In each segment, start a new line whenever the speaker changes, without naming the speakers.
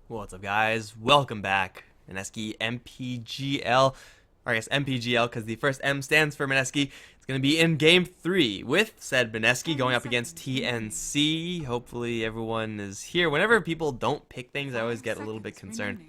What's up, guys? Welcome back. Mineski MPGL, or I guess MPGL because the first M stands for Mineski. It's going to be in Game 3 with said Mineski going up against TNC. Hopefully everyone is here. Whenever people don't pick things, I always get a little bit concerned.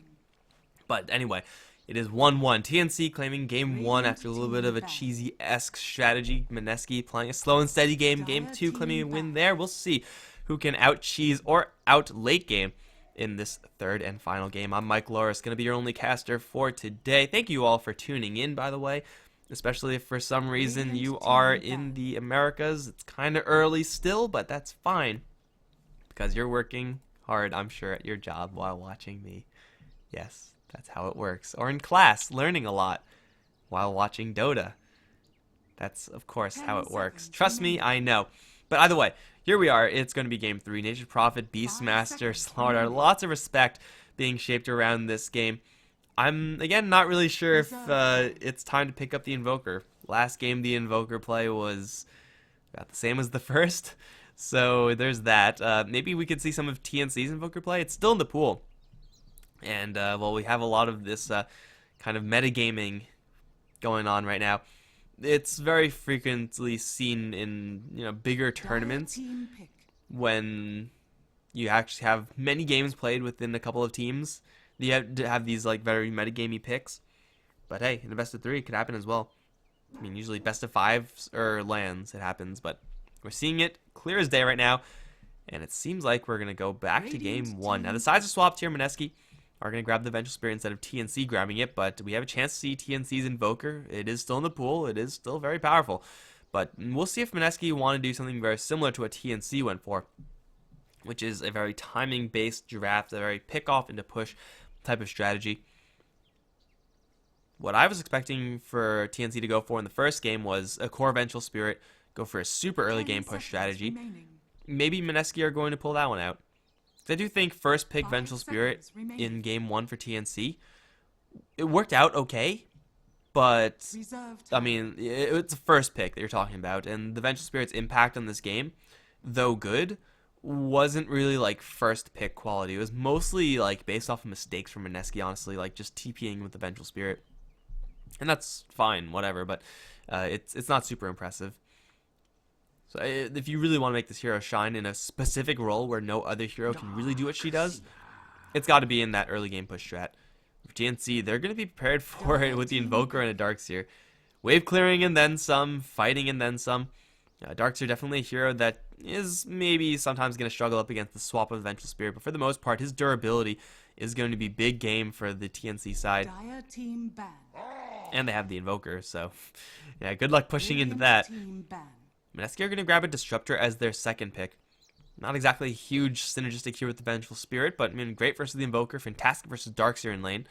But anyway, it is 1-1. TNC claiming Game 1 after a little bit of a cheesy-esque strategy. Mineski playing a slow and steady game. Game 2 claiming a win there. We'll see who can out-cheese or out-late game in this third and final game. I'm Mikelorus, going to be your only caster for today. Thank you all for tuning in, by the way, especially if for some reason you are in the Americas. It's kind of early still, but that's fine because you're working hard, I'm sure, at your job while watching me. Yes, that's how it works. Or in class, learning a lot while watching Dota. That's, of course, how it works. Trust me, I know. But either way, here we are. It's going to be Game 3. Nature's Prophet, Beastmaster, Slaughter. Lots of respect being shaped around this game. I'm, again, not really sure if it's time to pick up the Invoker. Last game, the Invoker play was about the same as the first. So there's that. Maybe we could see some of TNC's Invoker play. It's still in the pool. And, well, we have a lot of this kind of metagaming going on right now. It's very frequently seen in bigger tournaments when you actually have many games played within a couple of teams. You have to have these like very metagamey picks. But hey, in a best of 3 it could happen as well. I mean, usually best of 5 or lands it happens, but we're seeing it clear as day right now, and it seems like we're gonna go back to Game 1. Now the sides are swapped here. Mineski are going to grab the Vengeful Spirit instead of TNC grabbing it, but we have a chance to see TNC's Invoker. It is still in the pool. It is still very powerful. But we'll see if Mineski want to do something very similar to what TNC went for, which is a very timing-based draft, a very pick-off into push type of strategy. What I was expecting for TNC to go for in the first game was a core Vengeful Spirit, go for a super early game push strategy. Maybe Mineski are going to pull that one out. I do think first pick Vengeful Spirit in Game 1 for TNC, it worked out okay, but, I mean, it's a first pick that you're talking about, and the Vengeful Spirit's impact on this game, though good, wasn't really, like, first pick quality. It was mostly, like, based off of mistakes from Mineski, honestly, like, just TPing with the Vengeful Spirit. And that's fine, whatever, but it's not super impressive. So if you really want to make this hero shine in a specific role where no other hero can really do what she does, it's got to be in that early game push strat. For TNC, they're going to be prepared for it with the Invoker and a Darkseer. Wave clearing and then some, fighting and then some. Darkseer definitely a hero that is maybe sometimes going to struggle up against the swap of Vengeful Spirit, but for the most part, his durability is going to be big game for the TNC side. And they have the Invoker, so yeah, good luck pushing into that. Mineski are going to grab a Disruptor as their second pick. Not exactly a huge synergistic here with the Vengeful Spirit, but I mean, great versus the Invoker, fantastic versus Darkseer in lane.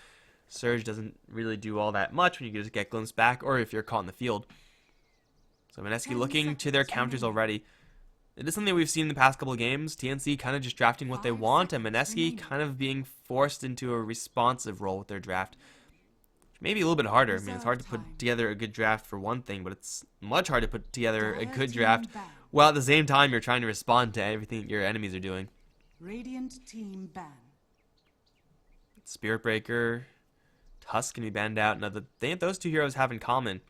Surge doesn't really do all that much when you just get glimpsed back, or if you're caught in the field. So Mineski looking to their counters already. It is something we've seen in the past couple of games. TNC kind of just drafting what they want, and Mineski kind of being forced into a responsive role with their draft. Maybe a little bit harder. I mean, it's hard to put together a good draft for one thing, but it's much harder to put together a good draft while at the same time you're trying to respond to everything your enemies are doing. Spirit Breaker, Tusk can be banned out. Now, the thing that those two heroes have in common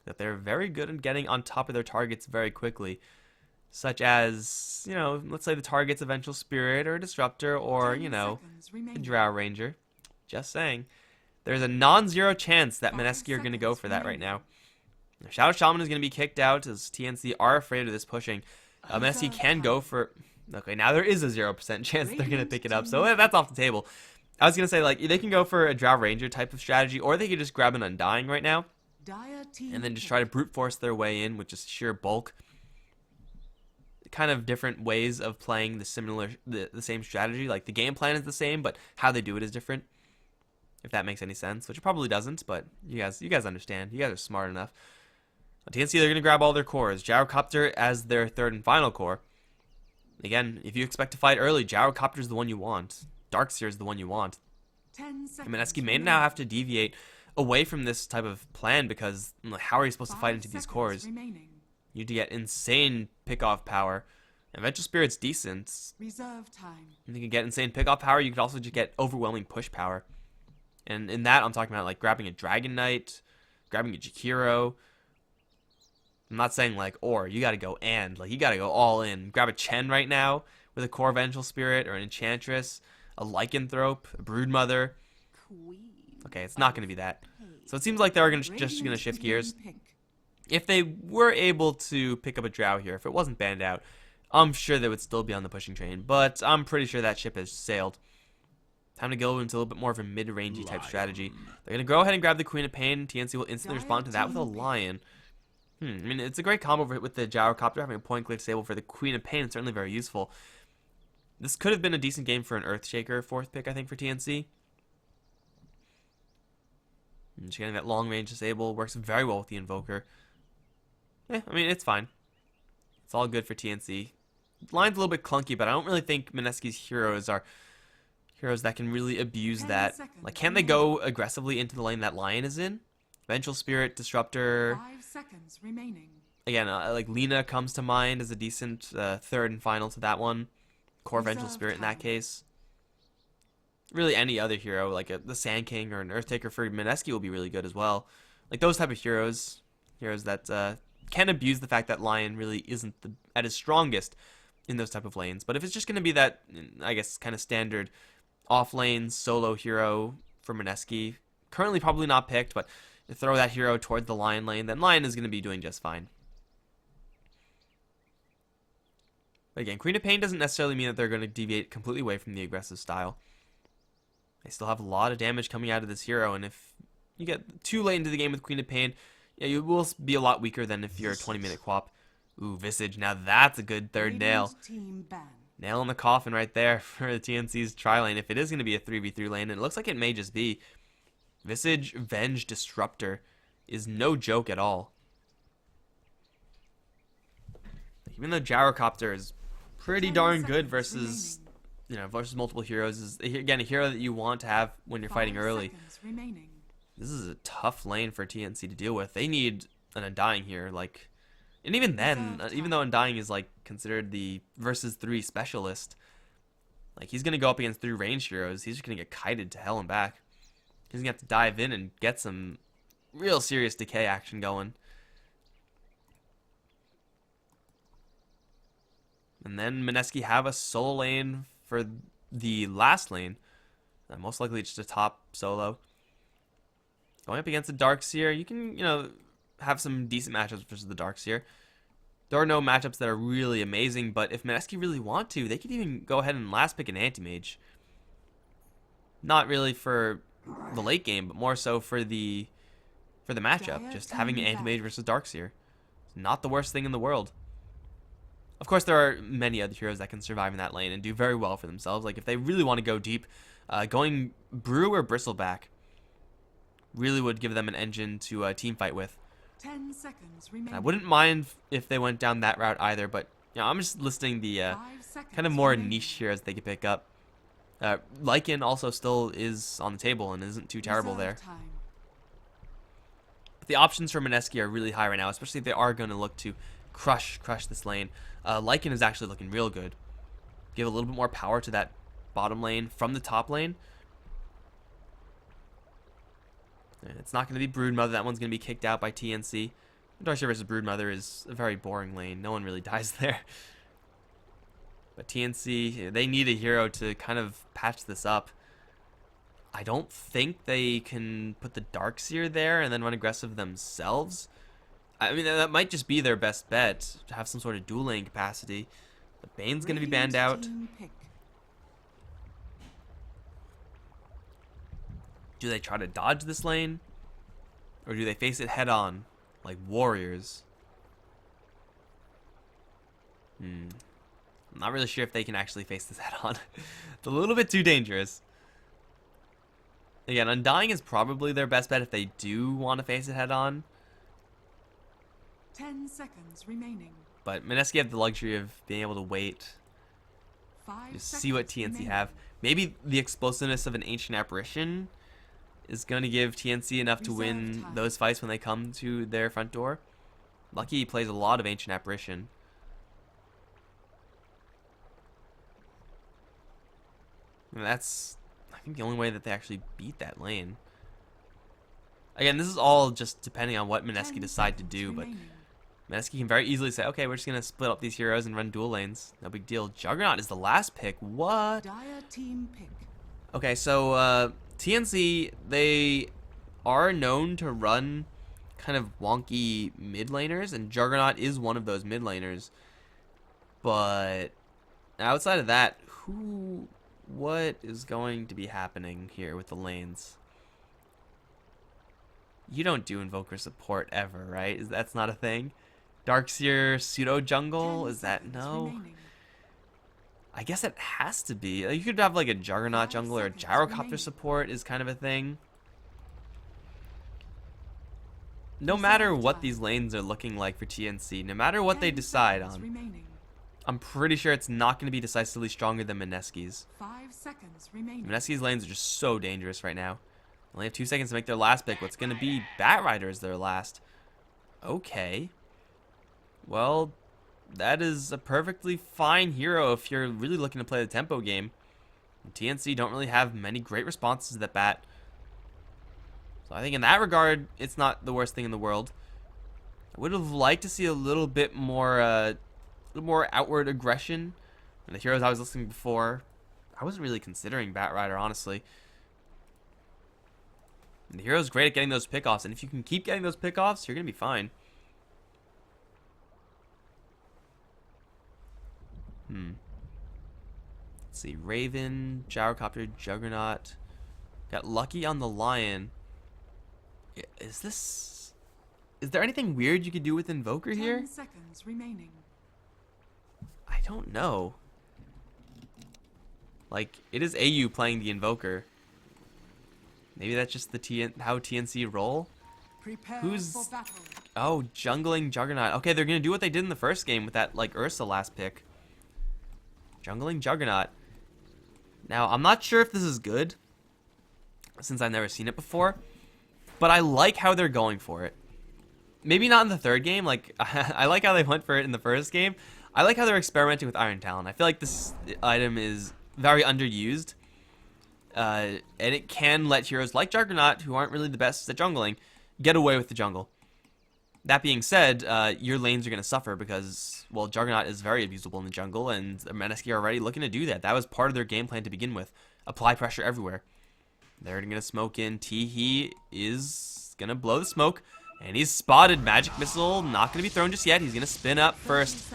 that they're very good at getting on top of their targets very quickly, such as, let's say the target's a Vengeful Spirit or a Disruptor or, a Drow Ranger. Just saying. There's a non-zero chance that Mineski are going to go for that right now. Shadow Shaman is going to be kicked out as TNC are afraid of this pushing. Mineski can go for... Okay, now there is a 0% chance they're going to pick it up, so that's off the table. I was going to say, like, they can go for a Drow Ranger type of strategy, or they could just grab an Undying right now, and then just try to brute force their way in with just sheer bulk. Kind of different ways of playing the same strategy. Like, the game plan is the same, but how they do it is different. If that makes any sense, which it probably doesn't, but you guys understand. You guys are smart enough. On TNC, they're going to grab all their cores. Gyrocopter as their third and final core. Again, if you expect to fight early, Gyrocopter is the one you want. Darkseer is the one you want. And Mineski may now have to deviate away from this type of plan because how are you supposed to fight into these cores? You need to get insane pick-off power Eventual Spirit's decent.
Reserve time.
You can get insane pickoff power. You could also just get overwhelming push power. And in that, I'm talking about like grabbing a Dragon Knight, grabbing a Jakiro. I'm not saying like or. You got to go and. Like you got to go all in. Grab a Chen right now with a core Vengeful Spirit or an Enchantress, a Lycanthrope, a Broodmother. Okay, it's not going to be that. So it seems like they're just going to shift gears. If they were able to pick up a Drow here, if it wasn't banned out, I'm sure they would still be on the pushing train. But I'm pretty sure that ship has sailed. Time to go into a little bit more of a mid-rangey type strategy. They're going to go ahead and grab the Queen of Pain. TNC will instantly respond to that with a Lion. I mean, it's a great combo with the Gyrocopter. Having a point-click disable for the Queen of Pain is certainly very useful. This could have been a decent game for an Earthshaker 4th pick, I think, for TNC. And just getting that long-range disable works very well with the Invoker. I mean, it's fine. It's all good for TNC. Line's a little bit clunky, but I don't really think Mineski's heroes are heroes that can really abuse that. Like, can they go aggressively into the lane that Lion is in? Vengeful Spirit, Disruptor.
5 seconds remaining.
Again, like Lina comes to mind as a decent third and final to that one. Core Vengeful Spirit in that case. Really, any other hero, like the Sand King or an Earthtaker for Mineski will be really good as well. Like those type of heroes that can abuse the fact that Lion really isn't at his strongest in those type of lanes. But if it's just going to be that, I guess, kind of standard off-lane solo hero for Mineski, currently probably not picked, but throw that hero towards the Lion lane, then Lion is going to be doing just fine. But again, Queen of Pain doesn't necessarily mean that they're going to deviate completely away from the aggressive style. They still have a lot of damage coming out of this hero, and if you get too late into the game with Queen of Pain, yeah, you will be a lot weaker than if you're a 20-minute quap. Ooh, Visage, now that's a good third nail. Nail in the coffin right there for the TNC's tri-lane. If it is going to be a 3v3 lane, and it looks like it may just be, Visage Venge Disruptor is no joke at all. Even though Gyrocopter is pretty darn good versus multiple heroes, is again a hero that you want to have when you're fighting early. This is a tough lane for TNC to deal with. They need an Undying here, like, and even then, even though Undying is like considered the versus 3 specialist, like he's gonna go up against 3 ranged heroes. He's just gonna get kited to hell and back. He's gonna have to dive in and get some real serious decay action going. And then Mineski have a solo lane for the last lane. Most likely just a top solo. Going up against the Darkseer, you can, have some decent matchups versus the Darkseer. There are no matchups that are really amazing, but if Mineski really want to, they could even go ahead and last pick an Anti-Mage. Not really for the late game, but more so for the matchup. Just having an Anti-Mage versus Darkseer. Not the worst thing in the world. Of course, there are many other heroes that can survive in that lane and do very well for themselves. Like, if they really want to go deep, going Brew or Bristleback really would give them an engine to team fight with.
10 seconds remaining.
I wouldn't mind if they went down that route either, but I'm just listing the kind of more niche heroes they could pick up. Lycan also still is on the table and isn't too terrible there. But the options for Mineski are really high right now, especially if they are going to look to crush this lane. Lycan is actually looking real good. Give a little bit more power to that bottom lane from the top lane. And it's not going to be Broodmother. That one's going to be kicked out by TNC. Darkseer versus Broodmother is a very boring lane. No one really dies there. But TNC, they need a hero to kind of patch this up. I don't think they can put the Darkseer there and then run aggressive themselves. I mean, that might just be their best bet, to have some sort of dual lane capacity. But Bane's going to be banned out. Do they try to dodge this lane? Or do they face it head on, like warriors? I'm not really sure if they can actually face this head on. It's a little bit too dangerous. Again, Undying is probably their best bet if they do want to face it head on.
10 seconds remaining.
But Mineski have the luxury of being able to wait. Just see what TNC have. Maybe the explosiveness of an Ancient Apparition is going to give TNC enough to win those fights when they come to their front door. Lucky he plays a lot of Ancient Apparition. And that's, I think, the only way that they actually beat that lane. Again, this is all just depending on what Mineski decide to do, but Mineski can very easily say, okay, we're just going to split up these heroes and run dual lanes. No big deal. Juggernaut is the last pick. What?
Dire team pick.
Okay, so TNC, they are known to run kind of wonky mid laners, and Juggernaut is one of those mid laners. But outside of that, what is going to be happening here with the lanes? You don't do Invoker support ever, right? That's not a thing? Darkseer pseudo jungle? Is that no? I guess it has to be. You could have like a Juggernaut jungle or a Gyrocopter support is kind of a thing. No matter what these lanes are looking like for TNC, no matter what they decide on, I'm pretty sure it's not going to be decisively stronger than Mineski's.
5 seconds remaining.
Mineski's lanes are just so dangerous right now. Only have 2 seconds to make their last pick. What's going to be Batrider as their last. Okay. Well, that is a perfectly fine hero if you're really looking to play the tempo game. And TNC don't really have many great responses to that bat. So I think in that regard, it's not the worst thing in the world. I would have liked to see a little bit more outward aggression. And the heroes I was listening before, I wasn't really considering Batrider, honestly. And the hero's great at getting those pickoffs, and if you can keep getting those pickoffs, you're gonna be fine. Let's see, Raven, Gyrocopter, Juggernaut. Got lucky on the Lion. Is there anything weird you could do with Invoker here?
10 seconds remaining.
I don't know. Like, it is AU playing the Invoker. Maybe that's just the how TNC roll.
Prepare
Who's...
for battle.
Oh, jungling Juggernaut. Okay, they're gonna do what they did in the first game with that, like, Ursa last pick. Jungling Juggernaut. Now, I'm not sure if this is good, since I've never seen it before, but I like how they're going for it. Maybe not in the third game. Like, I like how they went for it in the first game. I like how they're experimenting with Iron Talon. I feel like this item is very underused. And it can let heroes like Juggernaut, who aren't really the best at jungling, get away with the jungle. That being said, your lanes are going to suffer because, well, Juggernaut is very abusable in the jungle, and Mineski are already looking to do that. That was part of their game plan to begin with. Apply pressure everywhere. They're going to smoke in. He is going to blow the smoke, and he's spotted. Magic Missile, not going to be thrown just yet. He's going to spin up first.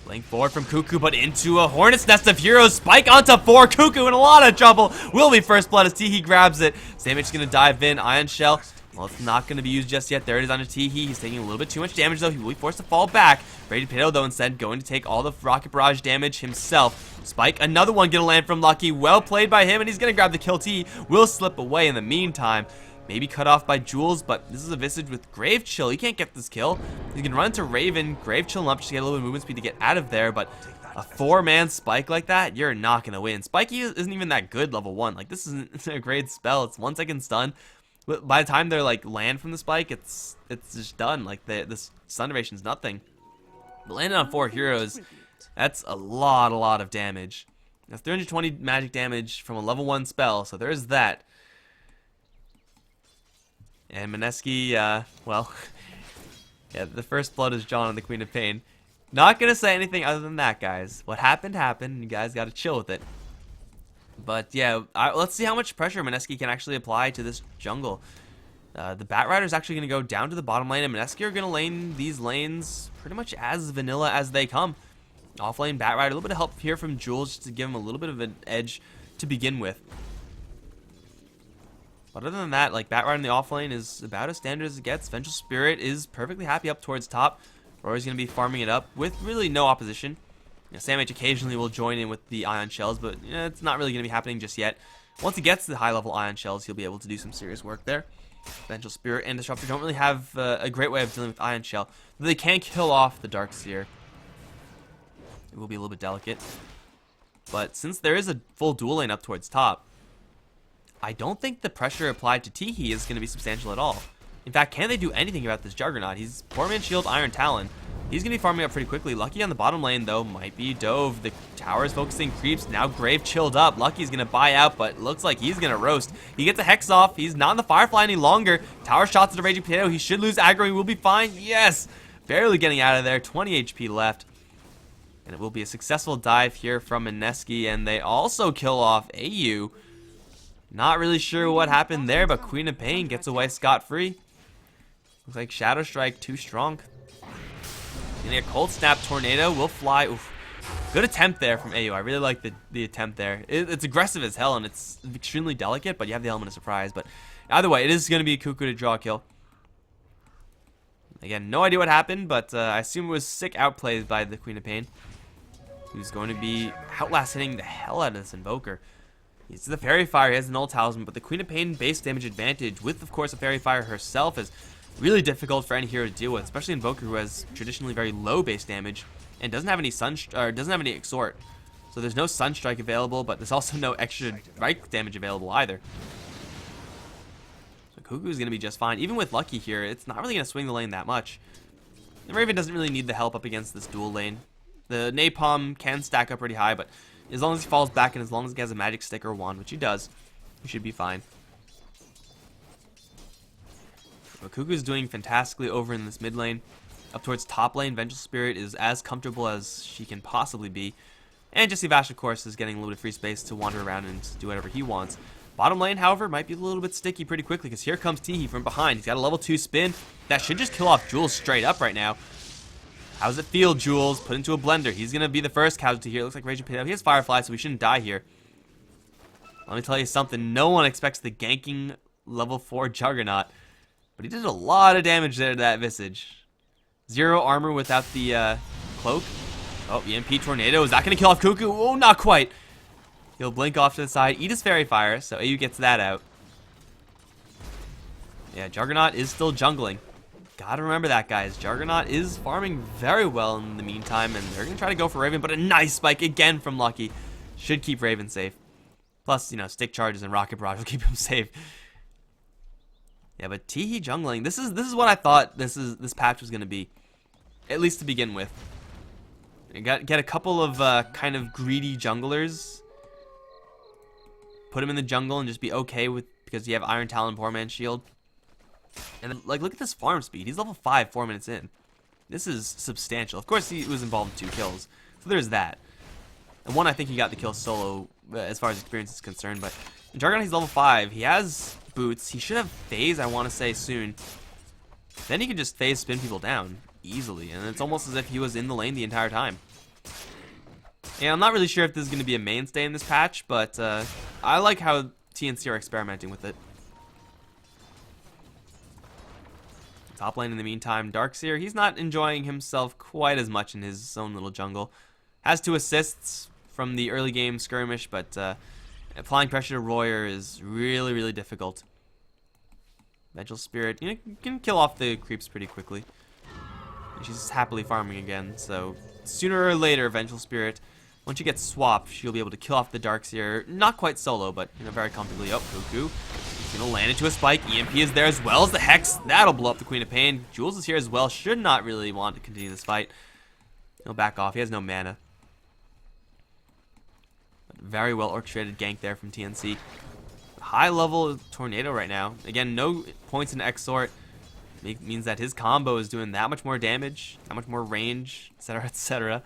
Playing forward from Cuckoo, but into a Hornet's Nest of heroes. Spike onto 4. Cuckoo in a lot of trouble. Will be first blood as Teehee grabs it. Sandwich going to dive in. Ion Shell. Well, it's not going to be used just yet. There it is onto Teehee. He's taking a little bit too much damage, though. He will be forced to fall back. Brady Potato, though, instead going to take all the Rocket Barrage damage himself. Spike, another one going to land from Lucky. Well played by him, and he's going to grab the kill. Teehee will slip away in the meantime. Maybe cut off by Jules, but this is a Visage with Grave Chill. He can't get this kill. He can run into Raven, Grave Chill him up just to get a little bit of movement speed to get out of there, but a 4-man Spike like that, you're not going to win. Spike isn't even that good level 1. Like, this isn't a great spell. It's 1 second stun. By the time they're, like, land from the Spike, it's just done. Like, this stun duration is nothing. But landing on 4 heroes, that's a lot of damage. That's 320 magic damage from a level 1 spell, so there's that. And Mineski, well, yeah, the first blood is John on the Queen of Pain. Not going to say anything other than that, guys. What happened, happened. You guys got to chill with it. But, yeah, let's see how much pressure Mineski can actually apply to this jungle. The Batrider is actually going to go down to the bottom lane, and Mineski are going to lane these lanes pretty much as vanilla as they come. Offlane Batrider, a little bit of help here from Jules just to give him a little bit of an edge to begin with. But other than that, like, Batrider in the offlane is about as standard as it gets. Vengeful Spirit is perfectly happy up towards top. Rory's going to be farming it up with really no opposition. You know, Sam H occasionally will join in with the Ion Shells, but it's not really going to be happening just yet. Once he gets to the high-level Ion Shells, he'll be able to do some serious work there. Vengeful Spirit and Disruptor don't really have a great way of dealing with Ion Shell. They can kill off the Darkseer. It will be a little bit delicate. But since there is a full dual lane up towards top, I don't think the pressure applied to Teehee is going to be substantial at all. In fact, can they do anything about this Juggernaut? He's 4-man shield, Iron Talon. He's going to be farming up pretty quickly. Lucky on the bottom lane, though, might be dove. The tower is focusing creeps. Now Grave chilled up. Lucky's going to buy out, but looks like he's going to roast. He gets a Hex off. He's not in the Firefly any longer. Tower shots at a Raging Potato. He should lose aggro. He will be fine. Yes! Barely getting out of there. 20 HP left. And it will be a successful dive here from Mineski. And they also kill off AU. Not really sure what happened there, but Queen of Pain gets away scot-free. Looks like Shadow Strike too strong. Getting a Cold Snap Tornado will fly. Oof. Good attempt there from AU. I really like the attempt there. It's aggressive as hell, and it's extremely delicate, but you have the element of surprise. But either way, it is going to be a Cuckoo to draw a kill. Again, no idea what happened, but I assume it was sick outplays by the Queen of Pain, who's going to be Outlast hitting the hell out of this Invoker. He's the Fairy Fire, he has the Null Talisman, but the Queen of Pain base damage advantage with, of course, a Fairy Fire herself is really difficult for any hero to deal with, especially Invoker, who has traditionally very low base damage and doesn't have any doesn't have any Exhort. So there's no Sunstrike available, but there's also no extra Right damage available either. So Cuckoo's going to be just fine. Even with Lucky here, it's not really going to swing the lane that much. The Raven doesn't really need the help up against this dual lane. The Napalm can stack up pretty high, but as long as he falls back and as long as he has a Magic Stick or Wand, which he does, he should be fine. But Cuckoo's doing fantastically over in this mid lane. Up towards top lane, Vengeful Spirit is as comfortable as she can possibly be. And Jesse Vash, of course, is getting a little bit of free space to wander around and do whatever he wants. Bottom lane, however, might be a little bit sticky pretty quickly, because here comes Teehee from behind. He's got a level 2 spin. That should just kill off Jules straight up right now. How's it feel, Jules? Put into a blender. He's going to be the first casualty here. Looks like Raging Potato. He has Firefly, so we shouldn't die here. Let me tell you something. No one expects the ganking level 4 Juggernaut. But he did a lot of damage there to that Visage. 0 armor without the cloak. Oh, EMP Tornado. Is that going to kill off Cuckoo? Oh, not quite. He'll blink off to the side. Eat his Fairy Fire, so AU gets that out. Yeah, Juggernaut is still jungling. Gotta remember that, guys. Juggernaut is farming very well in the meantime, and they're going to try to go for Raven, but a nice spike again from Lucky. Should keep Raven safe. Plus, you know, stick charges and rocket barrage will keep him safe. Yeah, but Teehee jungling, this is what I thought this patch was going to be, at least to begin with. You get a couple of kind of greedy junglers, put him in the jungle and just be okay with, because you have Iron Talon, Poor Man's Shield. And then, like, look at this farm speed. He's level 5, 4 minutes in. This is substantial. Of course, he was involved in 2 kills, so there's that. And one, I think he got the kill solo as far as experience is concerned. But in Juggernaut, he's level 5. He has boots. He should have phase, I want to say, soon. Then he can just phase spin people down easily, and it's almost as if he was in the lane the entire time. And I'm not really sure if this is going to be a mainstay in this patch, but I like how TNC are experimenting with it. Top lane in the meantime, Darkseer, he's not enjoying himself quite as much in his own little jungle. Has 2 assists from the early game skirmish, but applying pressure to Royer is really, really difficult. Vengeful Spirit, you know, can kill off the creeps pretty quickly. And she's happily farming again, so sooner or later, Vengeful Spirit, once she gets swapped, she'll be able to kill off the Darkseer. Not quite solo, but, you know, very comfortably. Oh, Cuckoo. He's going to land into a spike. EMP is there as well as the Hex. That'll blow up the Queen of Pain. Jules is here as well. Should not really want to continue this fight. He'll back off. He has no mana. But very well orchestrated gank there from TNC. High level Tornado right now. Again, no points in Exort. Means that his combo is doing that much more damage, that much more range, etc., etc.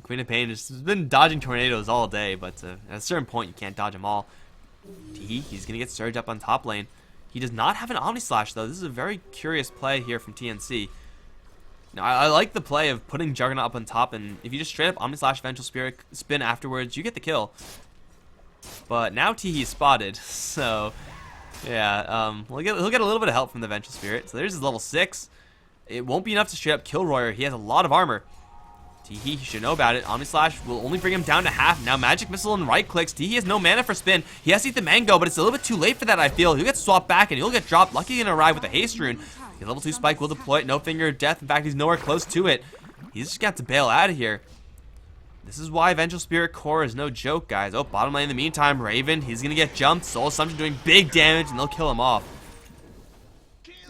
Queen of Pain has been dodging tornadoes all day, but at a certain point you can't dodge them all. He's going to get surged up on top lane. He does not have an Omni Slash, though. This is a very curious play here from TNC. Now, I like the play of putting Juggernaut up on top, and if you just straight up Omni Slash Vengeful Spirit spin afterwards, you get the kill. But now Teehee's spotted, so yeah, he'll get a little bit of help from the Vengeful Spirit. So there's his level 6. It won't be enough to straight up kill Royer. He has a lot of armor. Teehee should know about it. Omni Slash will only bring him down to half. Now Magic Missile and right clicks. Teehee has no mana for spin. He has to eat the mango, but it's a little bit too late for that, I feel. He'll get swapped back and he'll get dropped. Lucky gonna arrive with a haste rune. His level 2 spike will deploy it. No Finger of Death. In fact, he's nowhere close to it. He's just got to bail out of here. This is why Vengeful Spirit core is no joke, guys. Oh, bottom lane in the meantime, Raven. He's gonna get jumped. Soul Assumption doing big damage, and they'll kill him off.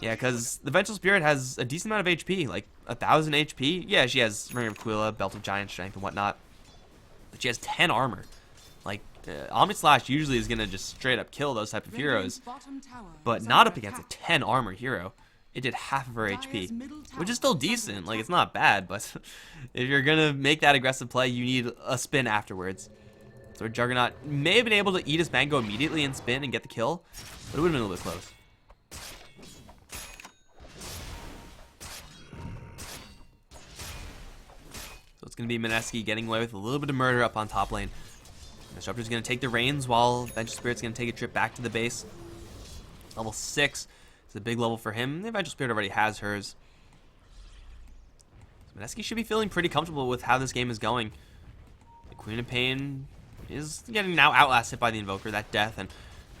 Yeah, because the Vengeful Spirit has a decent amount of HP, like 1,000 HP. Yeah, she has Ring of Aquila, Belt of Giant Strength, and whatnot. But she has 10 armor. Like, Omni Slash usually is going to just straight up kill those type of heroes. But not up against a 10 armor hero. It did half of her HP, which is still decent. Like, it's not bad, but if you're going to make that aggressive play, you need a spin afterwards. So Juggernaut may have been able to eat his mango immediately and spin and get the kill, but it would have been a little bit close. So it's going to be Mineski getting away with a little bit of murder up on top lane. Disruptor's going to take the reins while Vengeful Spirit's going to take a trip back to the base. Level 6 is a big level for him. The Vengeful Spirit already has hers. So Mineski should be feeling pretty comfortable with how this game is going. The Queen of Pain is getting now outlasted by the Invoker, that death, and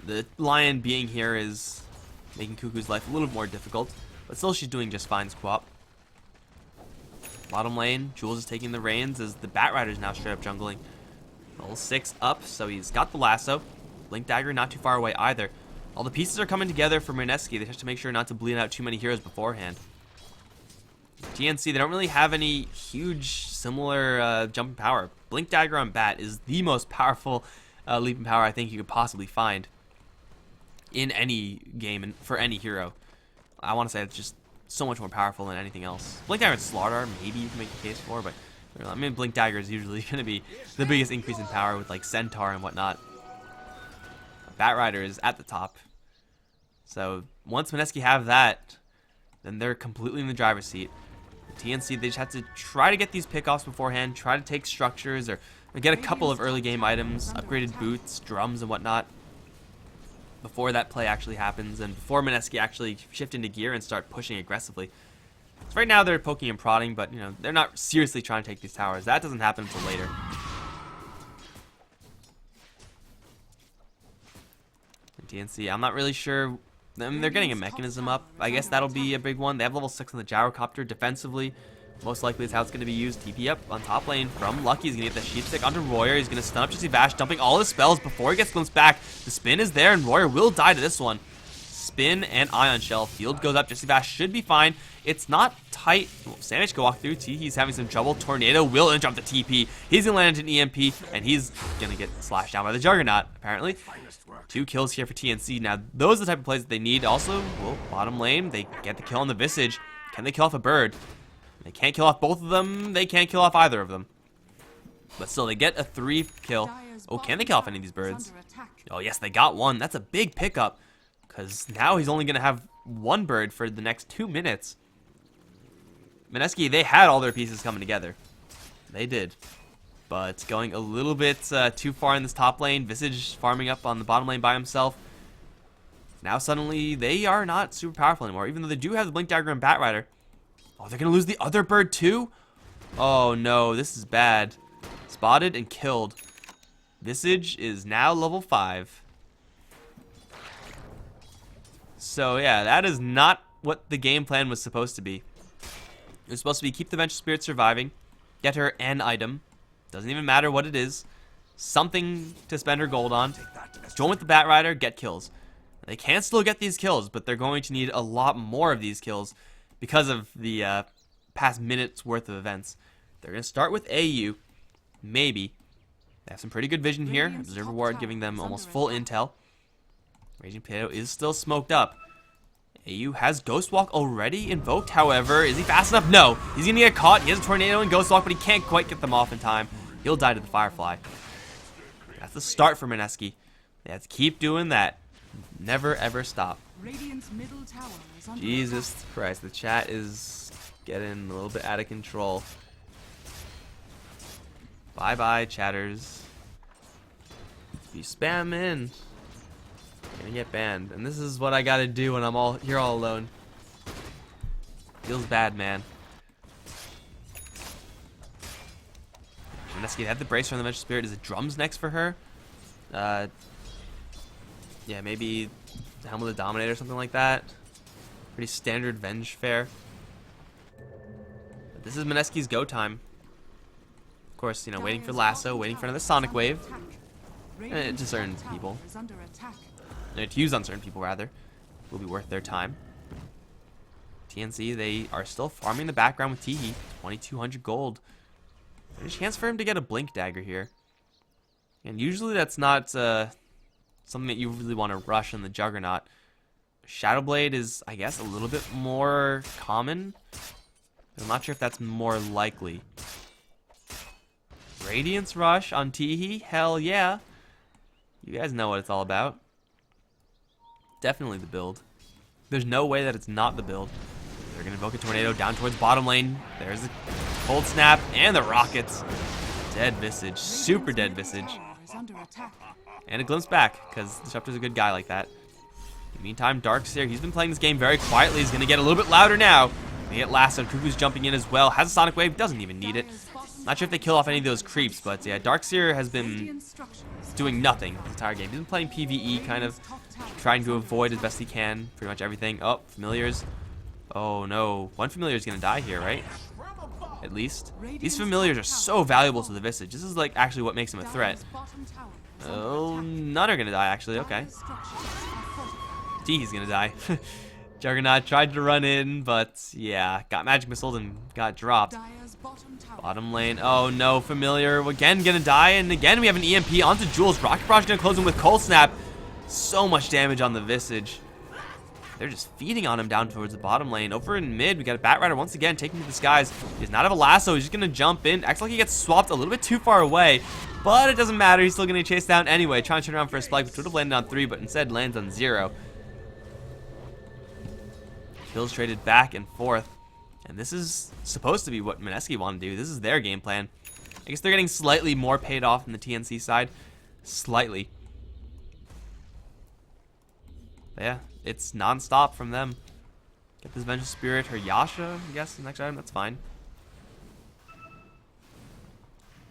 the Lion being here is making Cuckoo's life a little more difficult, but still she's doing just fine squat. Bottom lane, Jules is taking the reins as the Batrider is now straight up jungling. Level 6 up, so he's got the lasso. Blink Dagger not too far away either. All the pieces are coming together for Mineski. They have to make sure not to bleed out too many heroes beforehand. TNC, they don't really have any huge similar jumping power. Blink Dagger on Bat is the most powerful leaping power I think you could possibly find in any game and for any hero. I want to say it's just so much more powerful than anything else. Blink Dagger and Slaughter, maybe you can make a case for, but I mean, Blink Dagger is usually going to be the biggest increase in power with like Centaur and whatnot. Batrider is at the top. So once Mineski have that, then they're completely in the driver's seat. TNC, they just have to try to get these pickoffs beforehand, try to take structures or get a couple of early game items, upgraded boots, drums, and whatnot before that play actually happens and before Mineski actually shift into gear and start pushing aggressively. So right now they're poking and prodding, but you know they're not seriously trying to take these towers. That doesn't happen until later. And TNC, I'm not really sure. I mean, they're getting a mechanism up. I guess that'll be a big one. They have level 6 on the Gyrocopter defensively. Most likely is how it's going to be used. TP up on top lane from Lucky. He's going to get the Sheep Stick onto Royer. He's going to stun up Jesse Vash, dumping all his spells before he gets glimpsed back. The spin is there, and Royer will die to this one. Spin and Ion Shell. Field goes up. Jesse Vash should be fine. It's not tight. Well, Sandwich can walk through. He's having some trouble. Tornado will interrupt the TP. He's going to land into an EMP, and he's going to get slashed down by the Juggernaut, apparently. 2 kills here for TNC. Now, those are the type of plays that they need. Also, well, bottom lane, they get the kill on the Visage. Can they kill off a bird? They can't kill off both of them. They can't kill off either of them. But still, they get a 3 kill. Oh, can they kill off any of these birds? Oh, yes, they got one. That's a big pickup. Because now he's only going to have 1 bird for the next 2 minutes. Mineski, they had all their pieces coming together. They did. But going a little bit too far in this top lane. Visage farming up on the bottom lane by himself. Now suddenly they are not super powerful anymore. Even though they do have the Blink Dagger and Batrider. Oh, they're going to lose the other bird too? Oh no, this is bad. Spotted and killed. Visage is now level 5. So yeah, that is not what the game plan was supposed to be. It was supposed to be keep the Vengeful Spirit surviving. Get her an item. Doesn't even matter what it is. Something to spend her gold on. Join with the Batrider, get kills. They can still get these kills, but they're going to need a lot more of these kills because of the past minute's worth of events. They're going to start with AU. Maybe. They have some pretty good vision here. Observer Ward giving them almost full intel. Raging Potato is still smoked up. AU has Ghost Walk already invoked, however. Is he fast enough? No. He's going to get caught. He has a Tornado and Ghost Walk, but he can't quite get them off in time. He'll die to the Firefly. That's the start for Mineski. They have to keep doing that. Never, ever stop. Jesus Christ. The chat is getting a little bit out of control. Bye-bye, chatters. If you spam in, you're gonna get banned. And this is what I gotta do when I'm all here all alone. Feels bad, man. Mineski had the brace from the Vengeful Spirit. Is it drums next for her? Yeah, maybe the Helm of the Dominator or something like that. Pretty standard Venge fare. But this is Mineski's go time. Of course, you know, waiting for Lasso, waiting for another Sonic Wave. To certain people. To use on certain people, rather. Will be worth their time. TNC, they are still farming the background with Teehee. 2,200 gold. There's a chance for him to get a Blink Dagger here. And usually that's not something that you really want to rush in the Juggernaut. Shadow Blade is, I guess, a little bit more common. I'm not sure if that's more likely. Radiance Rush on Teehee? Hell yeah. You guys know what it's all about. Definitely the build. There's no way that it's not the build. They're going to invoke a Tornado down towards bottom lane. There's the Cold Snap and the Rockets. Dead Visage. Super dead Visage. And a Glimpse back, because Disruptor's a good guy like that. In the meantime, Darkseer, he's been playing this game very quietly. He's going to get a little bit louder now. They get Lasso. Cuckoo's jumping in as well. Has a Sonic Wave. Doesn't even need it. Not sure if they kill off any of those creeps, but yeah, Darkseer has been doing nothing the entire game. He's been playing PvE, kind of trying to avoid as best he can pretty much everything. Oh, Familiars. Oh no. One Familiar is going to die here, right? At least. These Familiars are so valuable to the Visage. This is like actually what makes him a threat. Oh, none are going to die actually. Okay. Teehee's going to die. Juggernaut tried to run in, but yeah, got Magic Missile and got dropped. Bottom lane. Oh no, Familiar again gonna die, and again we have an EMP onto Jules. Rocket Barrage gonna close him with Cold Snap. So much damage on the Visage. They're just feeding on him down towards the bottom lane. Over in mid, we got a Bat Rider once again taking to the skies. He does not have a lasso. He's just gonna jump in. Acts like he gets swapped a little bit too far away, but it doesn't matter. He's still gonna chase down anyway. Trying to turn around for a spike, which would have landed on 3, but instead lands on 0. Kills traded back and forth. And this is supposed to be what Mineski want to do. This is their game plan. I guess they're getting slightly more paid off than the TNC side. Slightly. But yeah, it's non-stop from them. Get this Vengeful Spirit or Yasha, I guess, the next item. That's fine.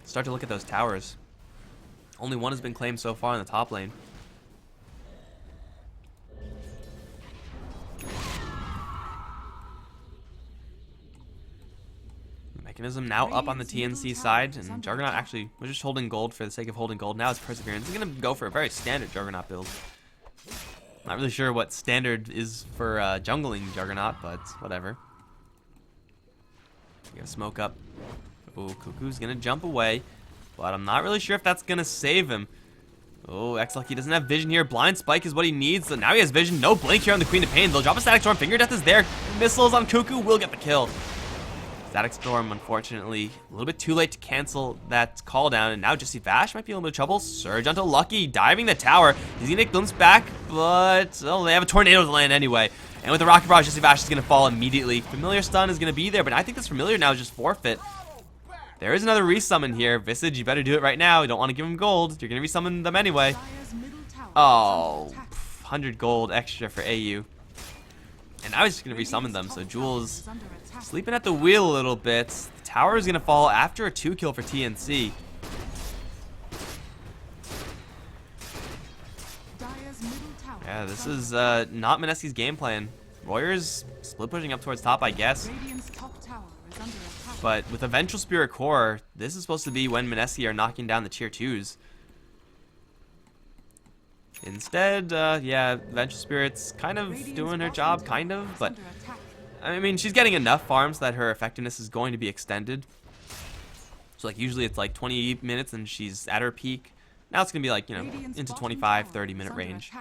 Start to look at those towers. Only one has been claimed so far in the top lane. Mechanism now up on the TNC side, and Juggernaut actually was just holding gold for the sake of holding gold. Now it's Perseverance. He's going to go for a very standard Juggernaut build. Not really sure what standard is for jungling Juggernaut, but whatever. Gonna smoke up. Oh, Cuckoo's going to jump away, but I'm not really sure if that's going to save him. Oh, X-Lucky doesn't have vision here. Blind Spike is what he needs, so now he has vision. No blink here on the Queen of Pain. They'll drop a Static Storm. Finger Death is there. Missiles on Cuckoo will get the kill. Static Storm, unfortunately, a little bit too late to cancel that call down, and now Jesse Vash might be in a little bit of trouble. Surge onto Lucky, diving the tower. He's gonna get glimpse back, but oh, they have a tornado to land anyway. And with the Rocket Barrage, Jesse Vash is gonna fall immediately. Familiar Stun is gonna be there, but I think this Familiar now is just forfeit. There is another resummon here. Visage, you better do it right now. You don't want to give him gold. You're gonna resummon them anyway. Oh, 100 gold extra for AU. And now he's just gonna resummon them, so Jules sleeping at the wheel a little bit. The tower is going to fall after a 2-kill for TNC. Yeah, this is not Mineski's game plan. Warriors split pushing up towards top, I guess. But with a Vengeful Spirit core, this is supposed to be when Mineski are knocking down the tier 2s. Instead, yeah, Vengeful Spirit's kind of doing her job, kind of, but I mean, she's getting enough farms that her effectiveness is going to be extended. So, like, usually it's like 20 minutes and she's at her peak. Now it's going to be like, you know, into 25, 30-minute range.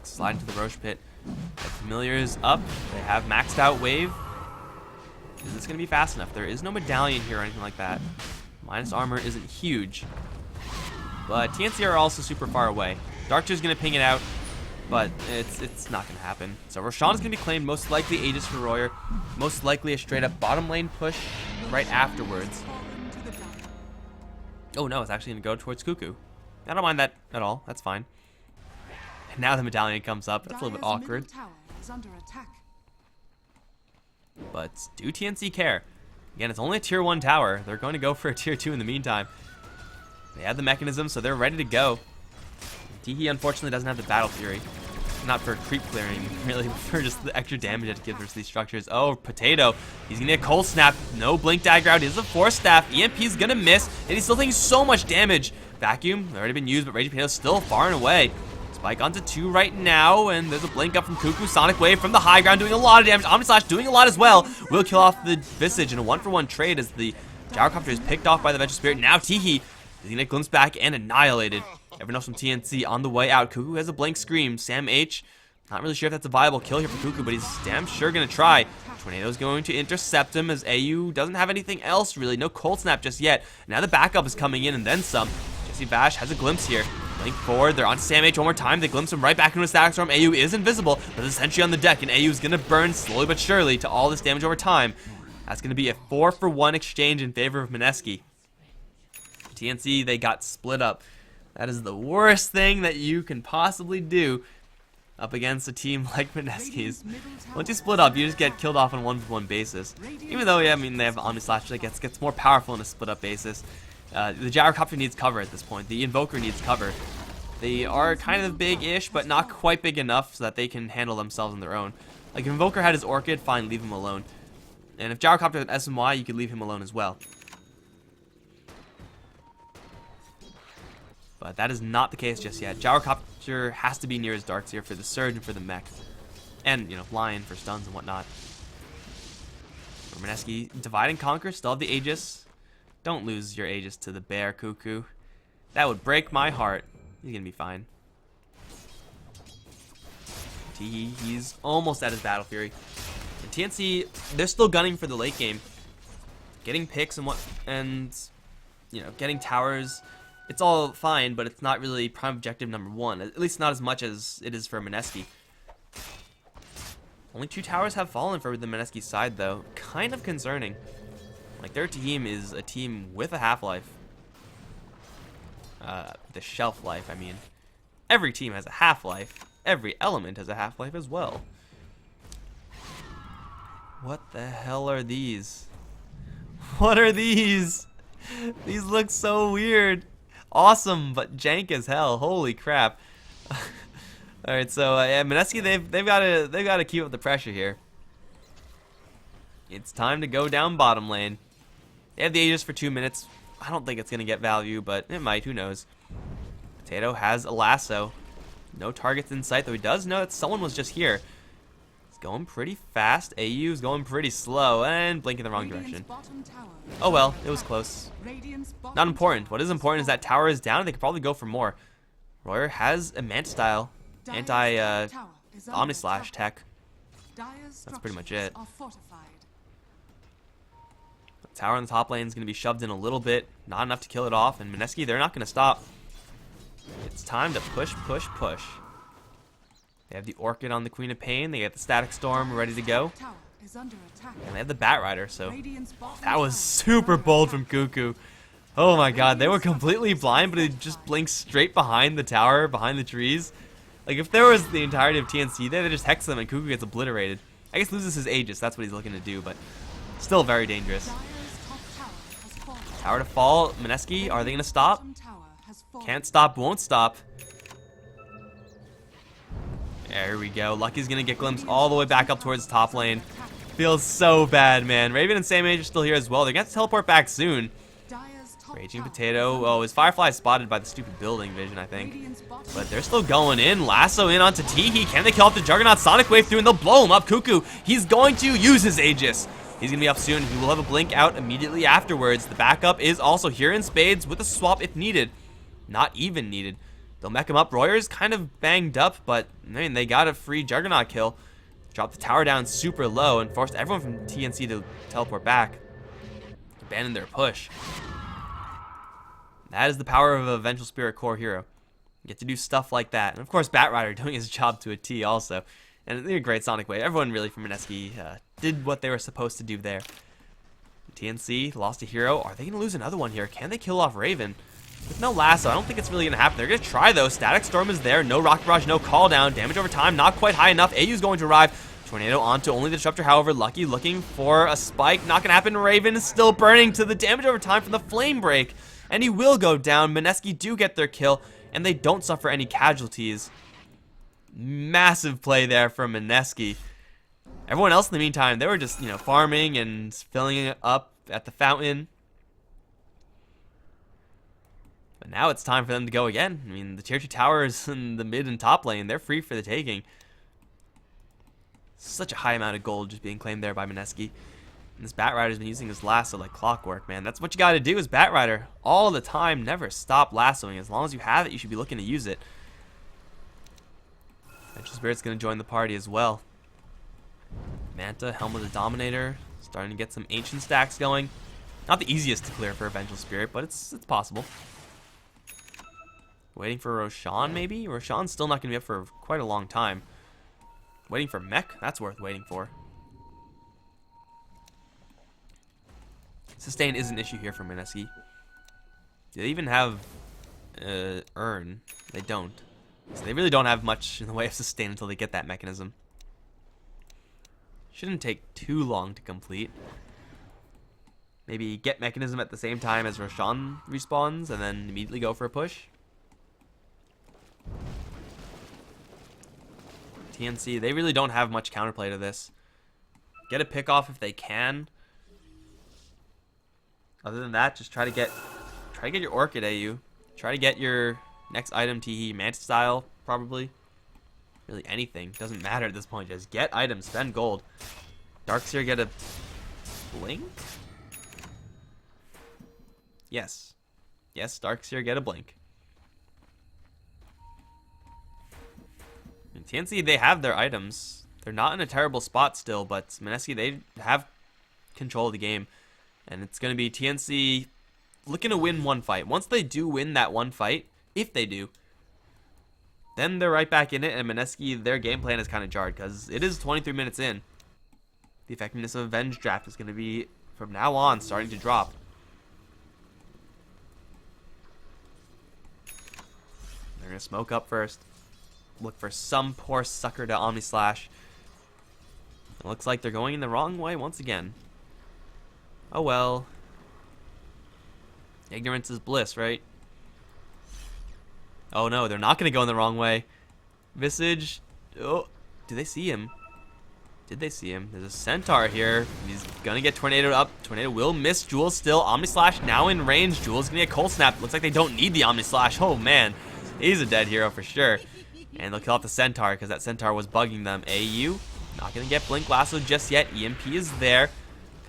Slide into the Roche Pit. The Familiar is up. They have maxed out Wave. Is this going to be fast enough? There is no medallion here or anything like that. Minus armor isn't huge. But TNC are also super far away. Darkseer's going to ping it out. But it's not going to happen. So Roshan is going to be claimed, most likely Aegis for Royer. Most likely a straight up bottom lane push right afterwards. Oh no, it's actually going to go towards Cuckoo. I don't mind that at all. That's fine. And now the medallion comes up. That's a little bit awkward. But do TNC care? Again, it's only a tier 1 tower. They're going to go for a tier 2 in the meantime. They have the mechanism, so they're ready to go. Teehee unfortunately doesn't have the Battle Fury. Not for creep clearing, really, for just the extra damage it gives versus these structures. Oh, Potato. He's gonna get Cold Snap. No Blink Dagger out. He has a Force Staff. EMP's gonna miss, and he's still taking so much damage. Vacuum already been used, but Raging Potato's still far and away. Spike onto 2 right now, and there's a blink up from Cuckoo. Sonic Wave from the high ground doing a lot of damage. Omnislash doing a lot as well. Will kill off the Visage in a 1-for-1 trade as the Gyrocopter is picked off by the Vengeful Spirit. Now Teehee is going to get glimpsed back and annihilated. Everyone else from TNC on the way out. Cuckoo has a blink scream. Sam H, not really sure if that's a viable kill here for Cuckoo, but he's damn sure going to try. Tornado's going to intercept him as AU doesn't have anything else really. No Cold Snap just yet. Now the backup is coming in and then some. Jesse Bash has a glimpse here. Blink forward, they're on Sam H one more time. They glimpse him right back into a Static Storm. AU is invisible, but there's a Sentry on the deck, and AU is going to burn slowly but surely to all this damage over time. That's going to be a 4-for-1 exchange in favor of Mineski. TNC, they got split up. That is the worst thing that you can possibly do up against a team like Mineski's. Once you split up, you just get killed off on a 1-for-1 basis. Even though, yeah, I mean, they have Omnislash that gets more powerful on a split up basis. The Gyrocopter needs cover at this point. The Invoker needs cover. They are kind of big-ish, but not quite big enough so that they can handle themselves on their own. Like, if Invoker had his Orchid, fine, leave him alone. And if Gyrocopter had SMY, you could leave him alone as well. But that is not the case just yet. Gyrocopter has to be near his darts here for the Surge and for the mech. And, you know, Lion for stuns and whatnot. Mineski, divide and conquer, still have the Aegis. Don't lose your Aegis to the bear, Cuckoo. That would break my heart. He's gonna be fine. He's almost at his Battle Fury. And TNC, they're still gunning for the late game. Getting picks and you know, getting towers. It's all fine, but it's not really prime objective number 1. At least not as much as it is for Mineski. Only 2 towers have fallen for the Mineski side, though. Kind of concerning. Like, their team is a team with a half-life. The shelf life, I mean. Every team has a half-life. Every element has a half-life as well. What the hell are these? What are these? These look so weird. Awesome, but jank as hell. Holy crap. Alright, so yeah, Mineski, they've gotta keep up the pressure here. It's time to go down bottom lane. They have the Aegis for 2 minutes. I don't think it's gonna get value, but it might, who knows. Potato has a lasso. No targets in sight, though he does know that someone was just here. It's going pretty fast. AU is going pretty slow and blinking the wrong direction. Oh well, it was close. Not important. What is important is that tower is down and they could probably go for more. Royer has a Manta style anti Omnislash tech. That's pretty much it. The tower on the top lane is going to be shoved in a little bit. Not enough to kill it off. And Mineski, they're not going to stop. It's time to push, push, push. They have the Orchid on the Queen of Pain. They got the Static Storm ready to go. And they have the Bat Rider, so that was super bold from Cuckoo. Oh my god, they were completely blind, but it just blinks straight behind the tower, behind the trees. Like, if there was the entirety of TNC there, they just hex them and Cuckoo gets obliterated. I guess loses his Aegis, that's what he's looking to do, but still very dangerous. Tower to fall. Mineski, are they going to stop? Can't stop, won't stop. There we go. Lucky's going to get glimpsed all the way back up towards the top lane. Feels so bad, man. Raven and Sam Age are still here as well. They're going to teleport back soon. Raging Potato. Oh, his Firefly is spotted by the stupid building vision, I think. But they're still going in. Lasso in onto Teehee. Can they kill off the Juggernaut? Sonic Wave through and they'll blow him up. Cuckoo, he's going to use his Aegis. He's going to be up soon. He will have a blink out immediately afterwards. The backup is also here in spades with a swap if needed. Not even needed. They'll mech him up. Royer's kind of banged up, but I mean, they got a free Juggernaut kill. Dropped the tower down super low and forced everyone from TNC to teleport back. Abandon their push. That is the power of a Vengeful Spirit core hero. You get to do stuff like that. And of course, Bat Rider doing his job to a T also. And a great Sonic Wave. Everyone really from Mineski did what they were supposed to do there. TNC lost a hero. Are they going to lose another one here? Can they kill off Raven? With no lasso, I don't think it's really going to happen. They're going to try, though. Static Storm is there. No Rocket Barrage, no call down. Damage over time, not quite high enough. AU's going to arrive. Tornado onto only the Disruptor, however. Lucky looking for a spike. Not going to happen. Raven is still burning to the damage over time from the Flame Break. And he will go down. Mineski do get their kill, and they don't suffer any casualties. Massive play there from Mineski. Everyone else in the meantime, they were just, you know, farming and filling it up at the fountain. But now it's time for them to go again. I mean, the tier 2 towers in the mid and top lane, they're free for the taking. Such a high amount of gold just being claimed there by Mineski. And this Batrider's been using his lasso like clockwork, man. That's what you gotta do as Batrider. All the time, never stop lassoing. As long as you have it, you should be looking to use it. Vengeful Spirit's gonna join the party as well. Manta, Helm of the Dominator, starting to get some ancient stacks going. Not the easiest to clear for a Vengeful Spirit, but it's possible. Waiting for Roshan, maybe? Roshan's still not gonna be up for quite a long time. Waiting for Mech? That's worth waiting for. Sustain is an issue here for Mineski. Do they even have Urn? They don't. So they really don't have much in the way of sustain until they get that mechanism. Shouldn't take too long to complete. Maybe get mechanism at the same time as Roshan respawns and then immediately go for a push. TNC, they really don't have much counterplay to this. Get a pick off if they can. Other than that, just try to get your Orchid AU. Try to get your next item TE Manta style, probably. Really anything. Doesn't matter at this point. Just get items, spend gold. Darkseer get a blink? Yes. Yes, Darkseer get a blink. And TNC, they have their items. They're not in a terrible spot still, but Mineski, they have control of the game. And it's going to be TNC looking to win one fight. Once they do win that one fight, if they do, then they're right back in it. And Mineski, their game plan is kind of jarred because it is 23 minutes in. The effectiveness of Avenge Draft is going to be, from now on, starting to drop. They're going to smoke up first. Look for some poor sucker to Omni Slash. It looks like they're going in the wrong way once again. Oh well. Ignorance is bliss, right? Oh no, they're not going to go in the wrong way. Visage. Oh, do they see him? Did they see him? There's a Centaur here. He's going to get Tornado up. Tornado will miss Jules still. Omni Slash now in range. Jules going to get Cold Snap. Looks like they don't need the Omni Slash. Oh man. He's a dead hero for sure. And they'll kill off the Centaur because that Centaur was bugging them. AU, not going to get Blink Lasso just yet. EMP is there.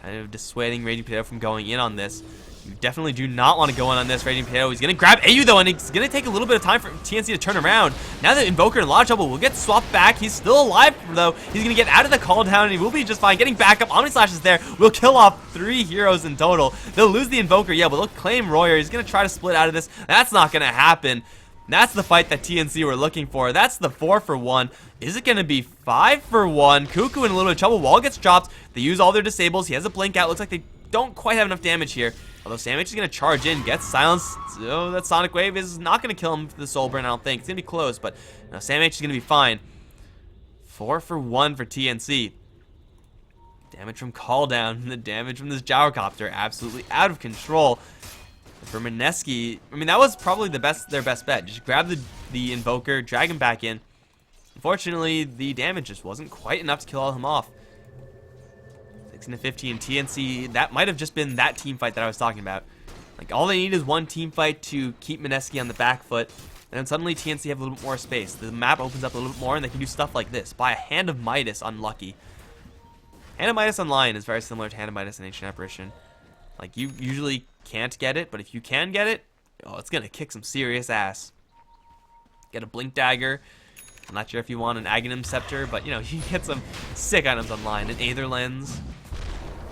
Kind of dissuading Raging Potato from going in on this. You definitely do not want to go in on this, Raging Potato. He's going to grab AU though, and it's going to take a little bit of time for TNC to turn around. Now that Invoker in a lot of trouble will get swapped back. He's still alive though. He's going to get out of the call down, and he will be just fine. Getting back up. Omni Slash is there. We'll kill off 3 heroes in total. They'll lose the Invoker, yeah, but they'll claim Royer. He's going to try to split out of this. That's not going to happen. That's the fight that TNC were looking for. That's the 4-for-1. Is it going to be 5-for-1? Cuckoo in a little bit of trouble. Wall gets dropped. They use all their disables. He has a blink out. Looks like they don't quite have enough damage here. Although Sandwich is going to charge in. Gets silenced. Oh, that Sonic Wave is not going to kill him for the Soul Burn, I don't think. It's going to be close, but no, Sandwich is going to be fine. 4-for-1 for TNC. Damage from Call Down. The damage from this Gyrocopter. Absolutely out of control. For Mineski, I mean, that was probably their best bet. Just grab the Invoker, drag him back in. Unfortunately, the damage just wasn't quite enough to kill all him off. 16-15, TNC, that might have just been that team fight that I was talking about. Like, all they need is one team fight to keep Mineski on the back foot, and then suddenly TNC have a little bit more space. The map opens up a little bit more, and they can do stuff like this. Buy a Hand of Midas on Lucky. Hand of Midas online is very similar to Hand of Midas in Ancient Apparition. Like, you usually can't get it, but if you can get it, oh, it's going to kick some serious ass. Get a Blink Dagger. I'm not sure if you want an Aghanim Scepter, but, you know, you can get some sick items online. An Aether Lens.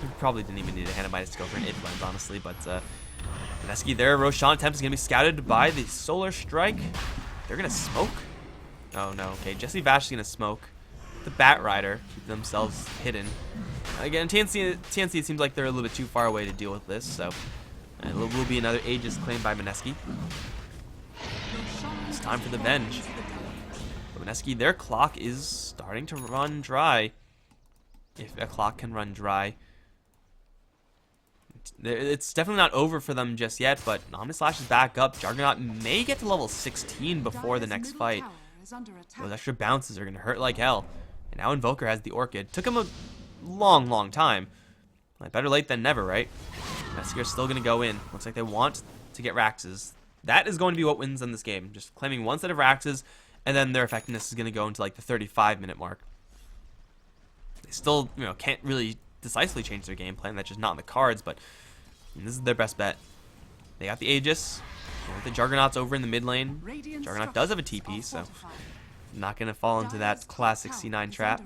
You probably didn't even need a Hand of Midas to go for an Aether Lens, honestly, but, Mineski, their Roshan attempt is going to be scouted by the Solar Strike. They're going to smoke. Oh, no, okay. Jesse Vash is going to smoke. The Batrider, keep themselves hidden. Again, TNC, it seems like they're a little bit too far away to deal with this, so it will be another Aegis claimed by Mineski. It's time for the Venge. But Mineski, their clock is starting to run dry. If a clock can run dry. It's definitely not over for them just yet, but Omni Slash is back up. Juggernaut may get to level 16 before the next fight. Those extra bounces are going to hurt like hell. And now Invoker has the Orchid. Took him a long time. Like, better late than never, right? Messier's still going to go in. Looks like they want to get Raxes. that is going to be what wins in this game. Just claiming one set of Raxes, and then their effectiveness is going to go into like the 35-minute mark. They still, can't really decisively change their game plan. That's just not in the cards, but this is their best bet. They got the Aegis. The Juggernaut's over in the mid lane. Juggernaut does have a TP, so not going to fall into that classic C9 trap.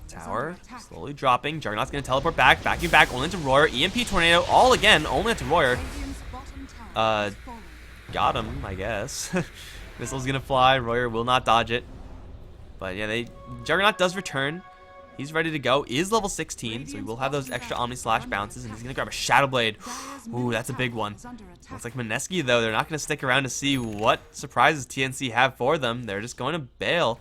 Tower slowly dropping. Juggernaut's going to teleport back, vacuum back, only into Royer. EMP Tornado, all again, only into Royer. Got him, I guess. Missile's going to fly. Royer will not dodge it. But yeah, Juggernaut does return. He's ready to go. Is level 16, so he will have those extra Omni Slash bounces, and he's going to grab a Shadow Blade. Ooh, that's a big one. Looks like Mineski, though, they're not going to stick around to see what surprises TNC have for them. They're just going to bail.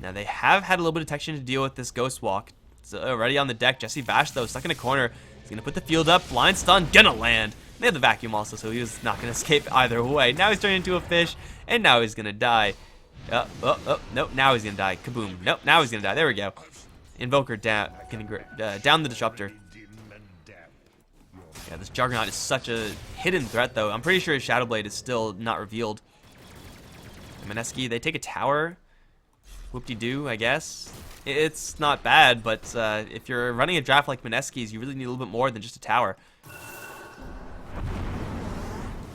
Now, they have had a little bit of detection to deal with this Ghost Walk. It's already on the deck. Jesse Bash, though, stuck in a corner. He's going to put the field up. Blind Stun, gonna land. They have the Vacuum also, so he was not going to escape either way. Now he's turning into a fish, and now he's going to die. Nope, now he's gonna die. Kaboom. Nope, now he's gonna die. There we go. Invoker down, down the Disruptor. Yeah, this Juggernaut is such a hidden threat, though. I'm pretty sure his Shadow Blade is still not revealed. Mineski, they take a tower. Whoop-de-doo, I guess. It's not bad, but if you're running a draft like Mineski's, you really need a little bit more than just a tower.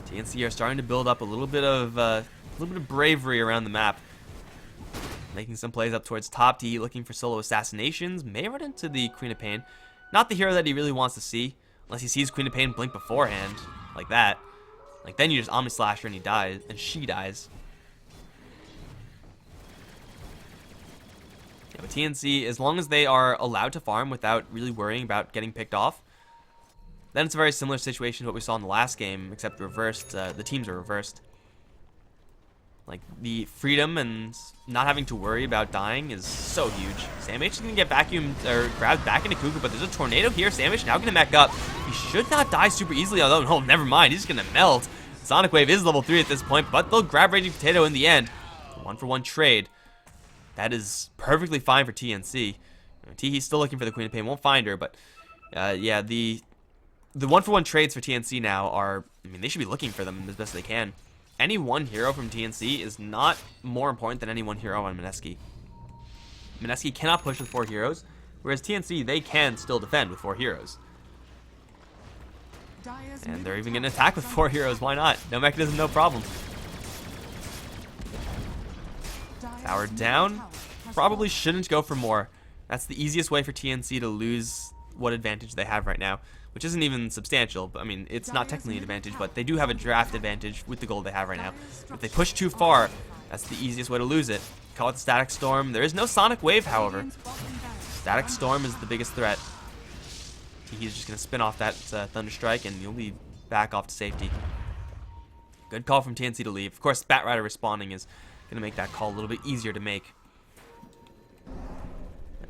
TNC are starting to build up a little bit of bravery around the map. Making some plays up towards top D, looking for solo assassinations. May run into the Queen of Pain. Not the hero that he really wants to see, unless he sees Queen of Pain blink beforehand, like that. Like then you just Omni Slash her and he dies, and she dies. Yeah, but TNC, as long as they are allowed to farm without really worrying about getting picked off, then it's a very similar situation to what we saw in the last game, except reversed. The teams are reversed. Like, the freedom and not having to worry about dying is so huge. SamH is going to get vacuumed or grabbed back into Cuckoo, but there's a tornado here. SamH now going to mech up. He should not die super easily, although, no, never mind. He's going to melt. Sonic Wave is level 3 at this point, but they'll grab Raging Potato in the end. 1-for-1 trade. That is perfectly fine for TNC. He's still looking for the Queen of Pain. Won't find her, but yeah, the 1-for-1 trades for TNC now are, I mean, they should be looking for them as best they can. Any one hero from TNC is not more important than any one hero on Mineski. Mineski cannot push with 4 heroes, whereas TNC, they can still defend with 4 heroes. And they're even going to attack with 4 heroes, why not? No mechanism, no problem. Tower down. Probably shouldn't go for more. That's the easiest way for TNC to lose what advantage they have right now, which isn't even substantial. But I mean, it's not technically an advantage, but they do have a draft advantage with the gold they have right now. If they push too far, that's the easiest way to lose it. Call it the Static Storm. There is no Sonic Wave, however. Static Storm is the biggest threat. He's just going to spin off that Thunder Strike, and you'll be back off to safety. Good call from TNC to leave. Of course, Batrider respawning is going to make that call a little bit easier to make.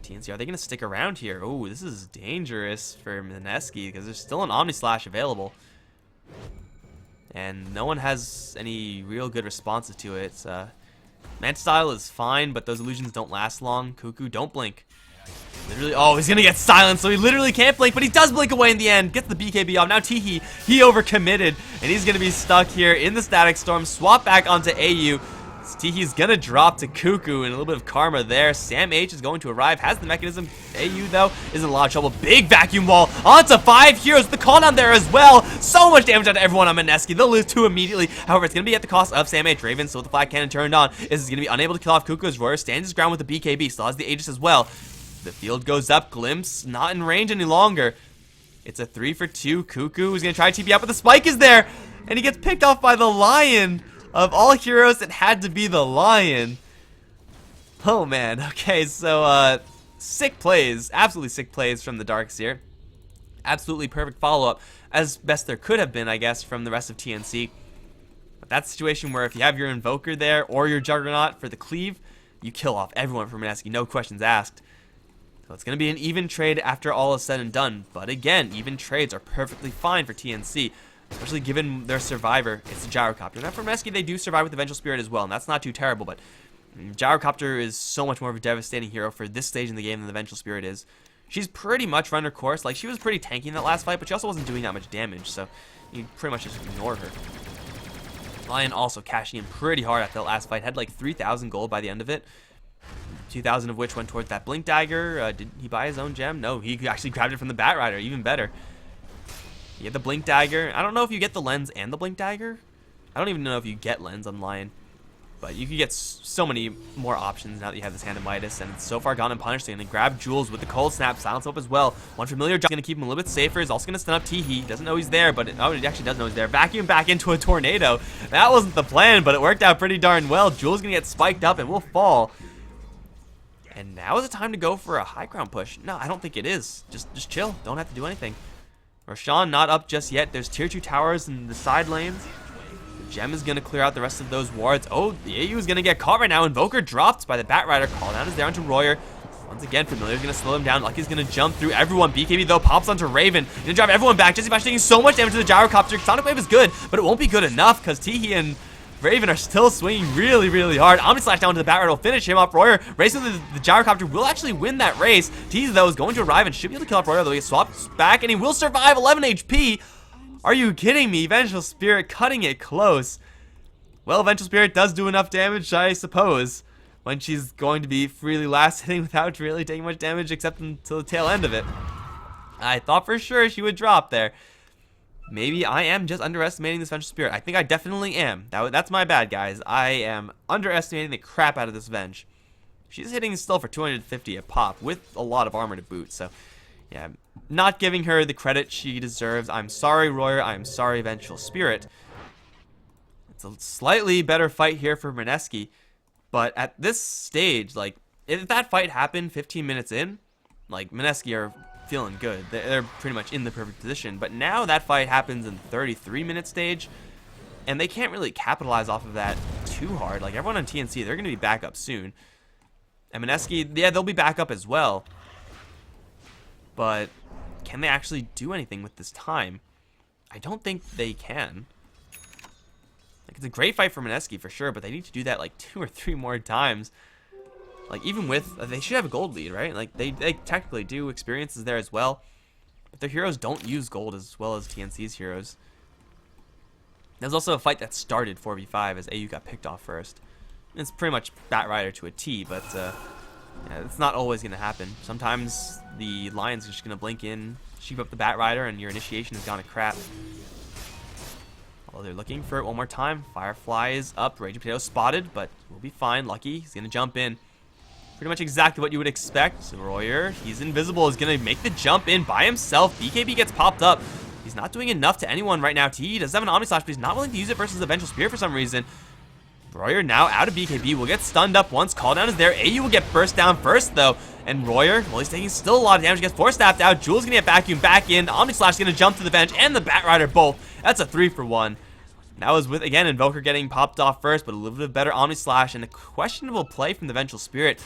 TNC, are they going to stick around here? Oh, this is dangerous for Mineski because there's still an Omni Slash available. And no one has any real good responses to it. Manta Style is fine, but those illusions don't last long. Cuckoo, don't blink. Literally, oh, he's going to get silenced, so he literally can't blink, but he does blink away in the end. Gets the BKB off. Now Teehee, he overcommitted, and he's going to be stuck here in the Static Storm. Swap back onto AU. Teehee's gonna drop to Cuckoo and a little bit of karma there. SamH is going to arrive, has the mechanism. AU, though, is in a lot of trouble. Big vacuum wall onto 5 heroes. The call down there as well. So much damage onto everyone on Mineski. They'll lose 2 immediately. However, it's gonna be at the cost of SamH. Raven, so with the flag cannon turned on, is gonna be unable to kill off Cuckoo as Royer stands his ground with the BKB. Still has the Aegis as well. The field goes up. Glimpse not in range any longer. It's a 3-for-2. Cuckoo is gonna try to TP out, but the spike is there, and he gets picked off by the Lion. Of all heroes, it had to be the Lion. Oh, man. Okay, so, sick plays. Absolutely sick plays from the Darkseer. Absolutely perfect follow-up. As best there could have been, I guess, from the rest of TNC. But that's a situation where if you have your Invoker there or your Juggernaut for the cleave, you kill off everyone from Mineski. No questions asked. So it's going to be an even trade after all is said and done. But again, even trades are perfectly fine for TNC. Especially given their survivor, it's the Gyrocopter. Now for Mineski, they do survive with the Vengeful Spirit as well, and that's not too terrible, but Gyrocopter is so much more of a devastating hero for this stage in the game than the Vengeful Spirit is. she's pretty much run her course. Like, she was pretty tanky in that last fight, but she also wasn't doing that much damage, so you pretty much just ignore her. Lion also cashing in pretty hard after that last fight. Had like 3,000 gold by the end of it. 2,000 of which went towards that Blink Dagger. Did he buy his own gem? No, he actually grabbed it from the Bat Rider. Even better. He had the Blink Dagger. I don't know if you get the lens and the Blink Dagger. I don't even know if you get lens on Lion. But you can get so many more options now that you have this Hand of Midas. And it's so far gone unpunished. They're going to grab Jules with the Cold Snap. Silence up as well. One familiar job going to keep him a little bit safer. He's also going to stun up Teehee. Doesn't know he's there, but he actually does know he's there. Vacuum back into a tornado. That wasn't the plan, but it worked out pretty darn well. Jules going to get spiked up and will fall. And now is the time to go for a high ground push. No, I don't think it is. Just chill. Don't have to do anything. Roshan not up just yet. There's tier 2 towers in the side lanes. The gem is going to clear out the rest of those wards. Oh, the AU is going to get caught right now. Invoker dropped by the Bat Rider. Call down is there onto Royer. Once again, Familiar is going to slow him down. Lucky's going to jump through everyone. BKB, though, pops onto Raven. Going to drive everyone back. Jesse Bash taking so much damage to the Gyrocopter. Sonic Wave is good, but it won't be good enough because Teehee and Raven are still swinging really, really hard. Omni Slash down to the Bat Rider will finish him up. Royer racing with the Gyrocopter will actually win that race. Teehee, though, is going to arrive and should be able to kill off Royer, though he swaps back and he will survive 11 HP. Are you kidding me? Vengeful Spirit cutting it close. Well, Vengeful Spirit does do enough damage, I suppose, when she's going to be freely last hitting without really taking much damage except until the tail end of it. I thought for sure she would drop there. Maybe I am just underestimating this Vengeful Spirit. I think I definitely am. That's my bad, guys. I am underestimating the crap out of this Venge. She's hitting still for 250 a pop with a lot of armor to boot. So, yeah, not giving her the credit she deserves. I'm sorry, Royer. I'm sorry, Vengeful Spirit. It's a slightly better fight here for Mineski. But at this stage, like, if that fight happened 15 minutes in, like, Mineski are feeling good. They're pretty much in the perfect position. But now that fight happens in the 33-minute stage, and they can't really capitalize off of that too hard. Like, everyone on TNC, they're going to be back up soon. And Mineski, yeah, they'll be back up as well. But can they actually do anything with this time? I don't think they can. Like, it's a great fight for Mineski for sure, but they need to do that like 2 or 3 more times. Like, even with, they should have a gold lead, right? Like, they technically do. Experience is there as well. But their heroes don't use gold as well as TNC's heroes. There's also a fight that started 4v5 as AU got picked off first. It's pretty much Bat Rider to a T, but yeah, it's not always going to happen. Sometimes the Lion's just going to blink in, sheep up the Bat Rider, and your initiation has gone to crap. Well, they're looking for it one more time. Firefly is up. Raging Potato spotted, but we'll be fine. Lucky, he's going to jump in. Pretty much exactly what you would expect. So Royer, he's invisible, is going to make the jump in by himself. BKB gets popped up. He's not doing enough to anyone right now. T does have an Omni Slash, but he's not willing to use it versus the Vengeful Spirit for some reason. Royer now out of BKB, will get stunned up once. Call down is there. AU will get burst down first, though. And Royer, well, he's taking still a lot of damage. Gets 4-staffed out. Jules going to get vacuumed back in. Omni Slash is going to jump to the bench, and the Bat Rider both. That's a 3-for-1. That was with, again, Invoker getting popped off first, but a little bit better Omni Slash, and a questionable play from the Vengeful Spirit.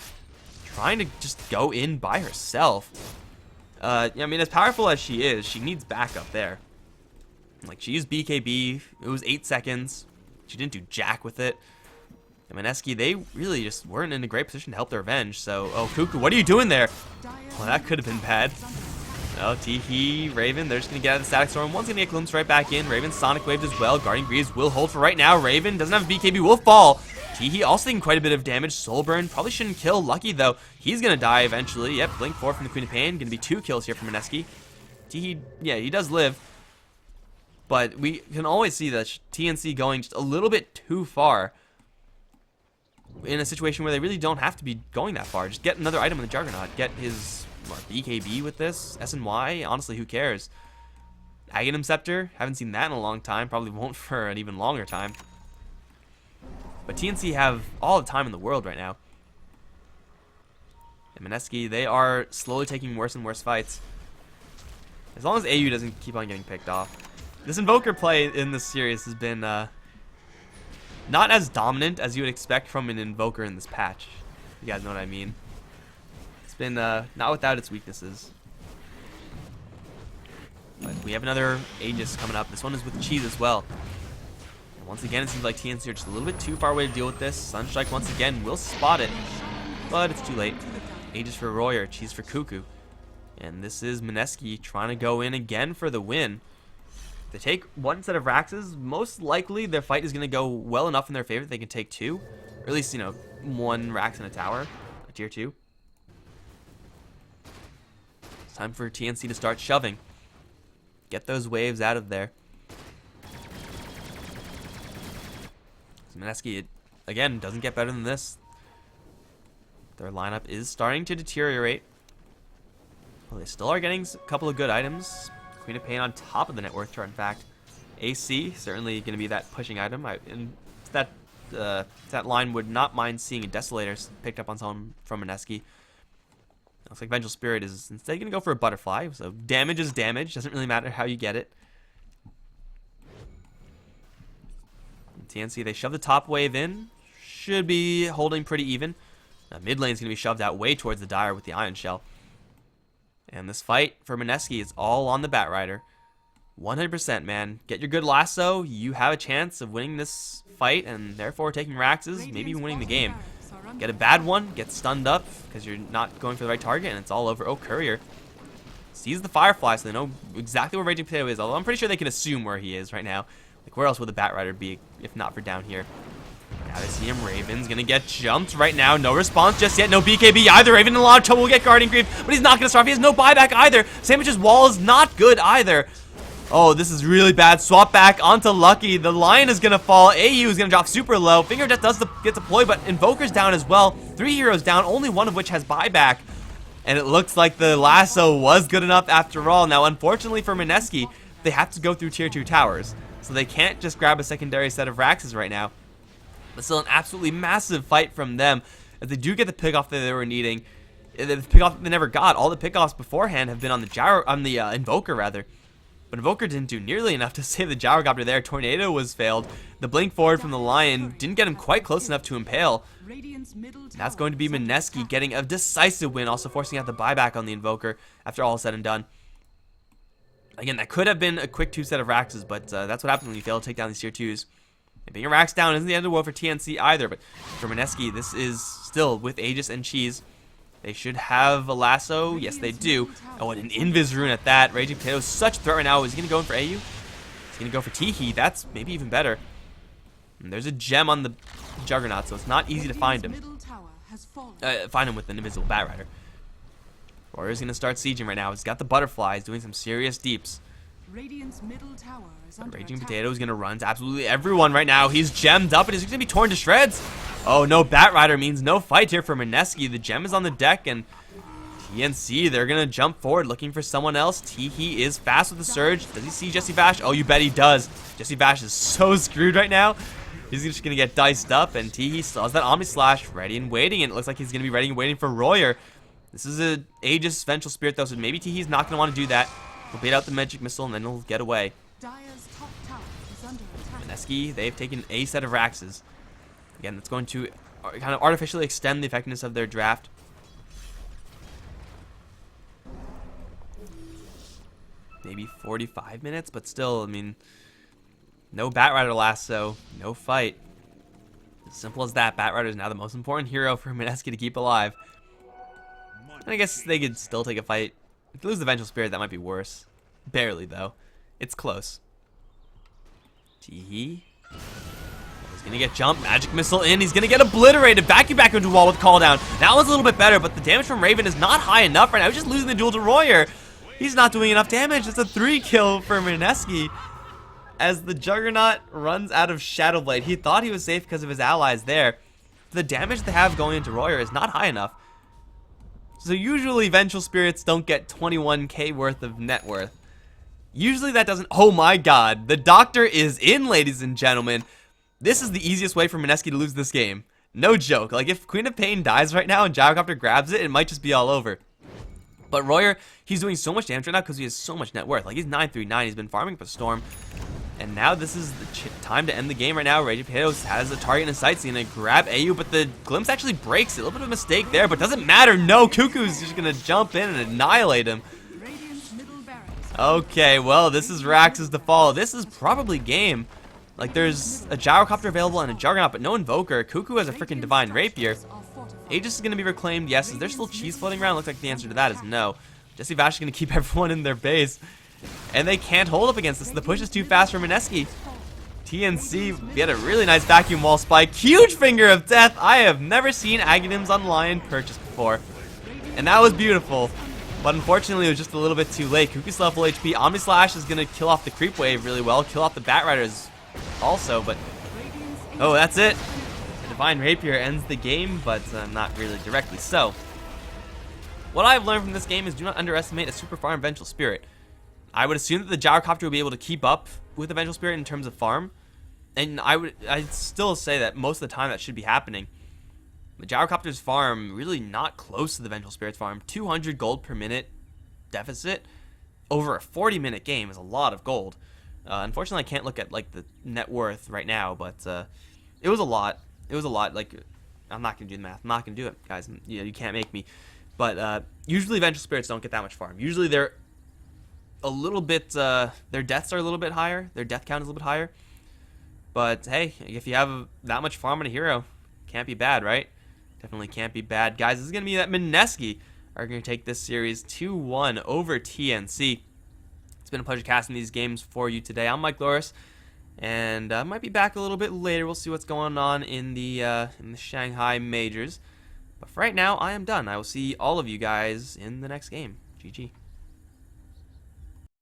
Trying to just go in by herself. I mean, as powerful as she is, she needs backup there. Like, she used BKB. It was 8 seconds. She didn't do jack with it. And Mineski, they really just weren't in a great position to help their revenge. So, oh, Cuckoo, what are you doing there? Well, that could have been bad. Oh, Teehee, Raven, they're just going to get out of the Static Storm. One's going to get glimpsed right back in. Raven Sonic Waved as well. Guardian Greaves will hold for right now. Raven doesn't have a BKB, will fall. Teehee also taking quite a bit of damage. Soul Burn probably shouldn't kill Lucky, though. He's going to die eventually. Yep, Blink 4 from the Queen of Pain. Going to be 2 kills here for Mineski. Teehee, yeah, he does live. But we can always see that TNC going just a little bit too far in a situation where they really don't have to be going that far. Just get another item in the Juggernaut. Get his BKB with this. SNY, honestly, who cares? Aghanim Scepter, haven't seen that in a long time. Probably won't for an even longer time. But TNC have all the time in the world right now. And Mineski, they are slowly taking worse and worse fights. As long as AU doesn't keep on getting picked off. This Invoker play in this series has been not as dominant as you would expect from an Invoker in this patch. You guys know what I mean. It's been not without its weaknesses. But we have another Aegis coming up. This one is with Cheese as well. And once again, it seems like TNC are just a little bit too far away to deal with this. Sunstrike once again will spot it, but it's too late. Aegis for Royer, Cheese for Cuckoo. And this is Mineski trying to go in again for the win. If they take one set of Raxes, most likely their fight is going to go well enough in their favor that they can take two. Or at least, you know, one Rax in a tower, a tier 2. It's time for TNC to start shoving. Get those waves out of there. Mineski, again, doesn't get better than this. Their lineup is starting to deteriorate. Well, they still are getting a couple of good items. Queen of Pain on top of the net worth chart, in fact. AC, certainly going to be that pushing item. And that line would not mind seeing a Desolator picked up on someone from Mineski. Looks like Vengeful Spirit is instead going to go for a Butterfly. So damage is damage. Doesn't really matter how you get it. TNC, they shove the top wave in. Should be holding pretty even. Mid lane is going to be shoved out way towards the Dire with the Ion Shell. And this fight for Mineski is all on the Batrider. 100%, man. Get your good lasso. You have a chance of winning this fight and therefore taking Raxes, maybe even winning the game. Get a bad one, get stunned up because you're not going for the right target, and it's all over. Oh, Courier sees the Firefly, so they know exactly where Raging Potato is, although I'm pretty sure they can assume where he is right now. Like, where else would the Batrider be if not for down here? Now they see him. Raven's gonna get jumped right now. No response just yet. No BKB either. Raven in a lot of trouble. Will get Guardian Grief, but he's not gonna starve. He has no buyback either. Sandwich's wall is not good either. Oh, this is really bad. Swap back onto Lucky. The Lion is gonna fall. AU is gonna drop super low. Finger Death does get deployed, but Invoker's down as well. 3 heroes down, only one of which has buyback. And it looks like the lasso was good enough after all. Now, unfortunately for Mineski, they have to go through tier 2 towers. So they can't just grab a secondary set of Raxes right now. But still an absolutely massive fight from them. As they do get the pickoff that they were needing. The pickoff they never got. All the pickoffs beforehand have been on the Invoker rather. But Invoker didn't do nearly enough to save the Gyrocopter there. Tornado was failed. The blink forward from the Lion didn't get him quite close enough to impale. That's going to be Mineski getting a decisive win, also forcing out the buyback on the Invoker after all is said and done. Again, that could have been a quick 2 set of Raxes, but that's what happens when you fail to take down these tier 2s. And being a Rax down isn't the end of the world for TNC either, but for Mineski, this is still with Aegis and Cheese. They should have a lasso. Yes, they do. Oh, and an Invis Rune at that. Raging Potato is such a threat right now. Is he going to go in for AU? He's going to go for Teehee. That's maybe even better. And there's a gem on the Juggernaut, so it's not easy to find him. Find him with an invisible Batrider. Warrior's going to start sieging right now. He's got the Butterflies doing some serious deeps. Raging Potato is going to run to absolutely everyone right now. He's gemmed up and he's going to be torn to shreds. Oh, no Batrider means no fight here for Mineski. The gem is on the deck, and TNC, they're going to jump forward looking for someone else. Teehee is fast with the surge. Does he see Jesse Bash? Oh, you bet he does. Jesse Bash is so screwed right now. He's just going to get diced up, and Teehee still has that Omni Slash ready and waiting, and it looks like he's going to be ready and waiting for Royer. This is a Aegis Vengeful Spirit, though, so maybe Teehee's not going to want to do that. He'll bait out the Magic Missile, and then he'll get away. Mineski, they've taken a set of Raxes. Again, that's going to kind of artificially extend the effectiveness of their draft. Maybe 45 minutes, but still, I mean, no Batrider lasso, no fight. As simple as that. Batrider is now the most important hero for Mineski to keep alive. And I guess they could still take a fight. If they lose the Vengeful Spirit, that might be worse. Barely, though. It's close. Teehee. He's going to get jumped. Magic Missile in. He's going to get obliterated. Backing back into a wall with Call Down. That one's a little bit better, but the damage from Raven is not high enough right now. He's just losing the duel to Royer. He's not doing enough damage. It's a 3 kill for Mineski. As the Juggernaut runs out of Shadow Blade. He thought he was safe because of his allies there. The damage they have going into Royer is not high enough. So usually Vengeful Spirits don't get 21k worth of net worth. Usually that doesn't... Oh my god. The Doctor is in, ladies and gentlemen. This is the easiest way for Mineski to lose this game. No joke. Like, if Queen of Pain dies right now and Gyrocopter grabs it, it might just be all over. But Royer, he's doing so much damage right now because he has so much net worth. Like, he's 939. He's been farming for Storm. And now this is the time to end the game right now. Raging Potato has a target in his sights. He's going to grab AU, but the glimpse actually breaks it. A little bit of a mistake there, but doesn't matter. No, Cuckoo's just going to jump in and annihilate him. Okay, well, this is Rax's to follow. This is probably game. Like, there's a Gyrocopter available and a Juggernaut, but no Invoker. Cuckoo has a freaking Divine Rapier. Aegis is going to be reclaimed, yes. Is there still cheese floating around? Looks like the answer to that is no. Jesse Vash is going to keep everyone in their base. And they can't hold up against this. The push is too fast for Mineski. TNC get a really nice vacuum wall spike. Huge finger of death. I have never seen Aghanims on Lion purchased before. And that was beautiful. But unfortunately, it was just a little bit too late. Kuki's level HP. Omni Slash is going to kill off the creep wave really well. Kill off the Bat Riders also. But, oh, that's it. The Divine Rapier ends the game, but not really directly so. What I've learned from this game is do not underestimate a super farm Vengeful Spirit. I would assume that the Gyrocopter will be able to keep up with the Vengeful Spirit in terms of farm. And I'd still say that most of the time that should be happening. The Gyrocopter's farm really not close to the Vengeful Spirit's farm. 200 gold per minute deficit over a 40-minute game is a lot of gold. Unfortunately, I can't look at like the net worth right now, but it was a lot. It was a lot. Like, I'm not gonna do the math. I'm not gonna do it, guys. You can't make me. But usually Vengeful Spirits don't get that much farm. Usually they're a little bit, their deaths are a little bit higher. Their death count is a little bit higher. But hey, if you have that much farm on a hero, can't be bad, right? Definitely can't be bad. Guys, this is going to be that Mineski are going to take this series 2-1 over TNC. It's been a pleasure casting these games for you today. I'm Mikelorus, and I might be back a little bit later. We'll see what's going on in the Shanghai Majors. But for right now, I am done. I will see all of you guys in the next game. GG.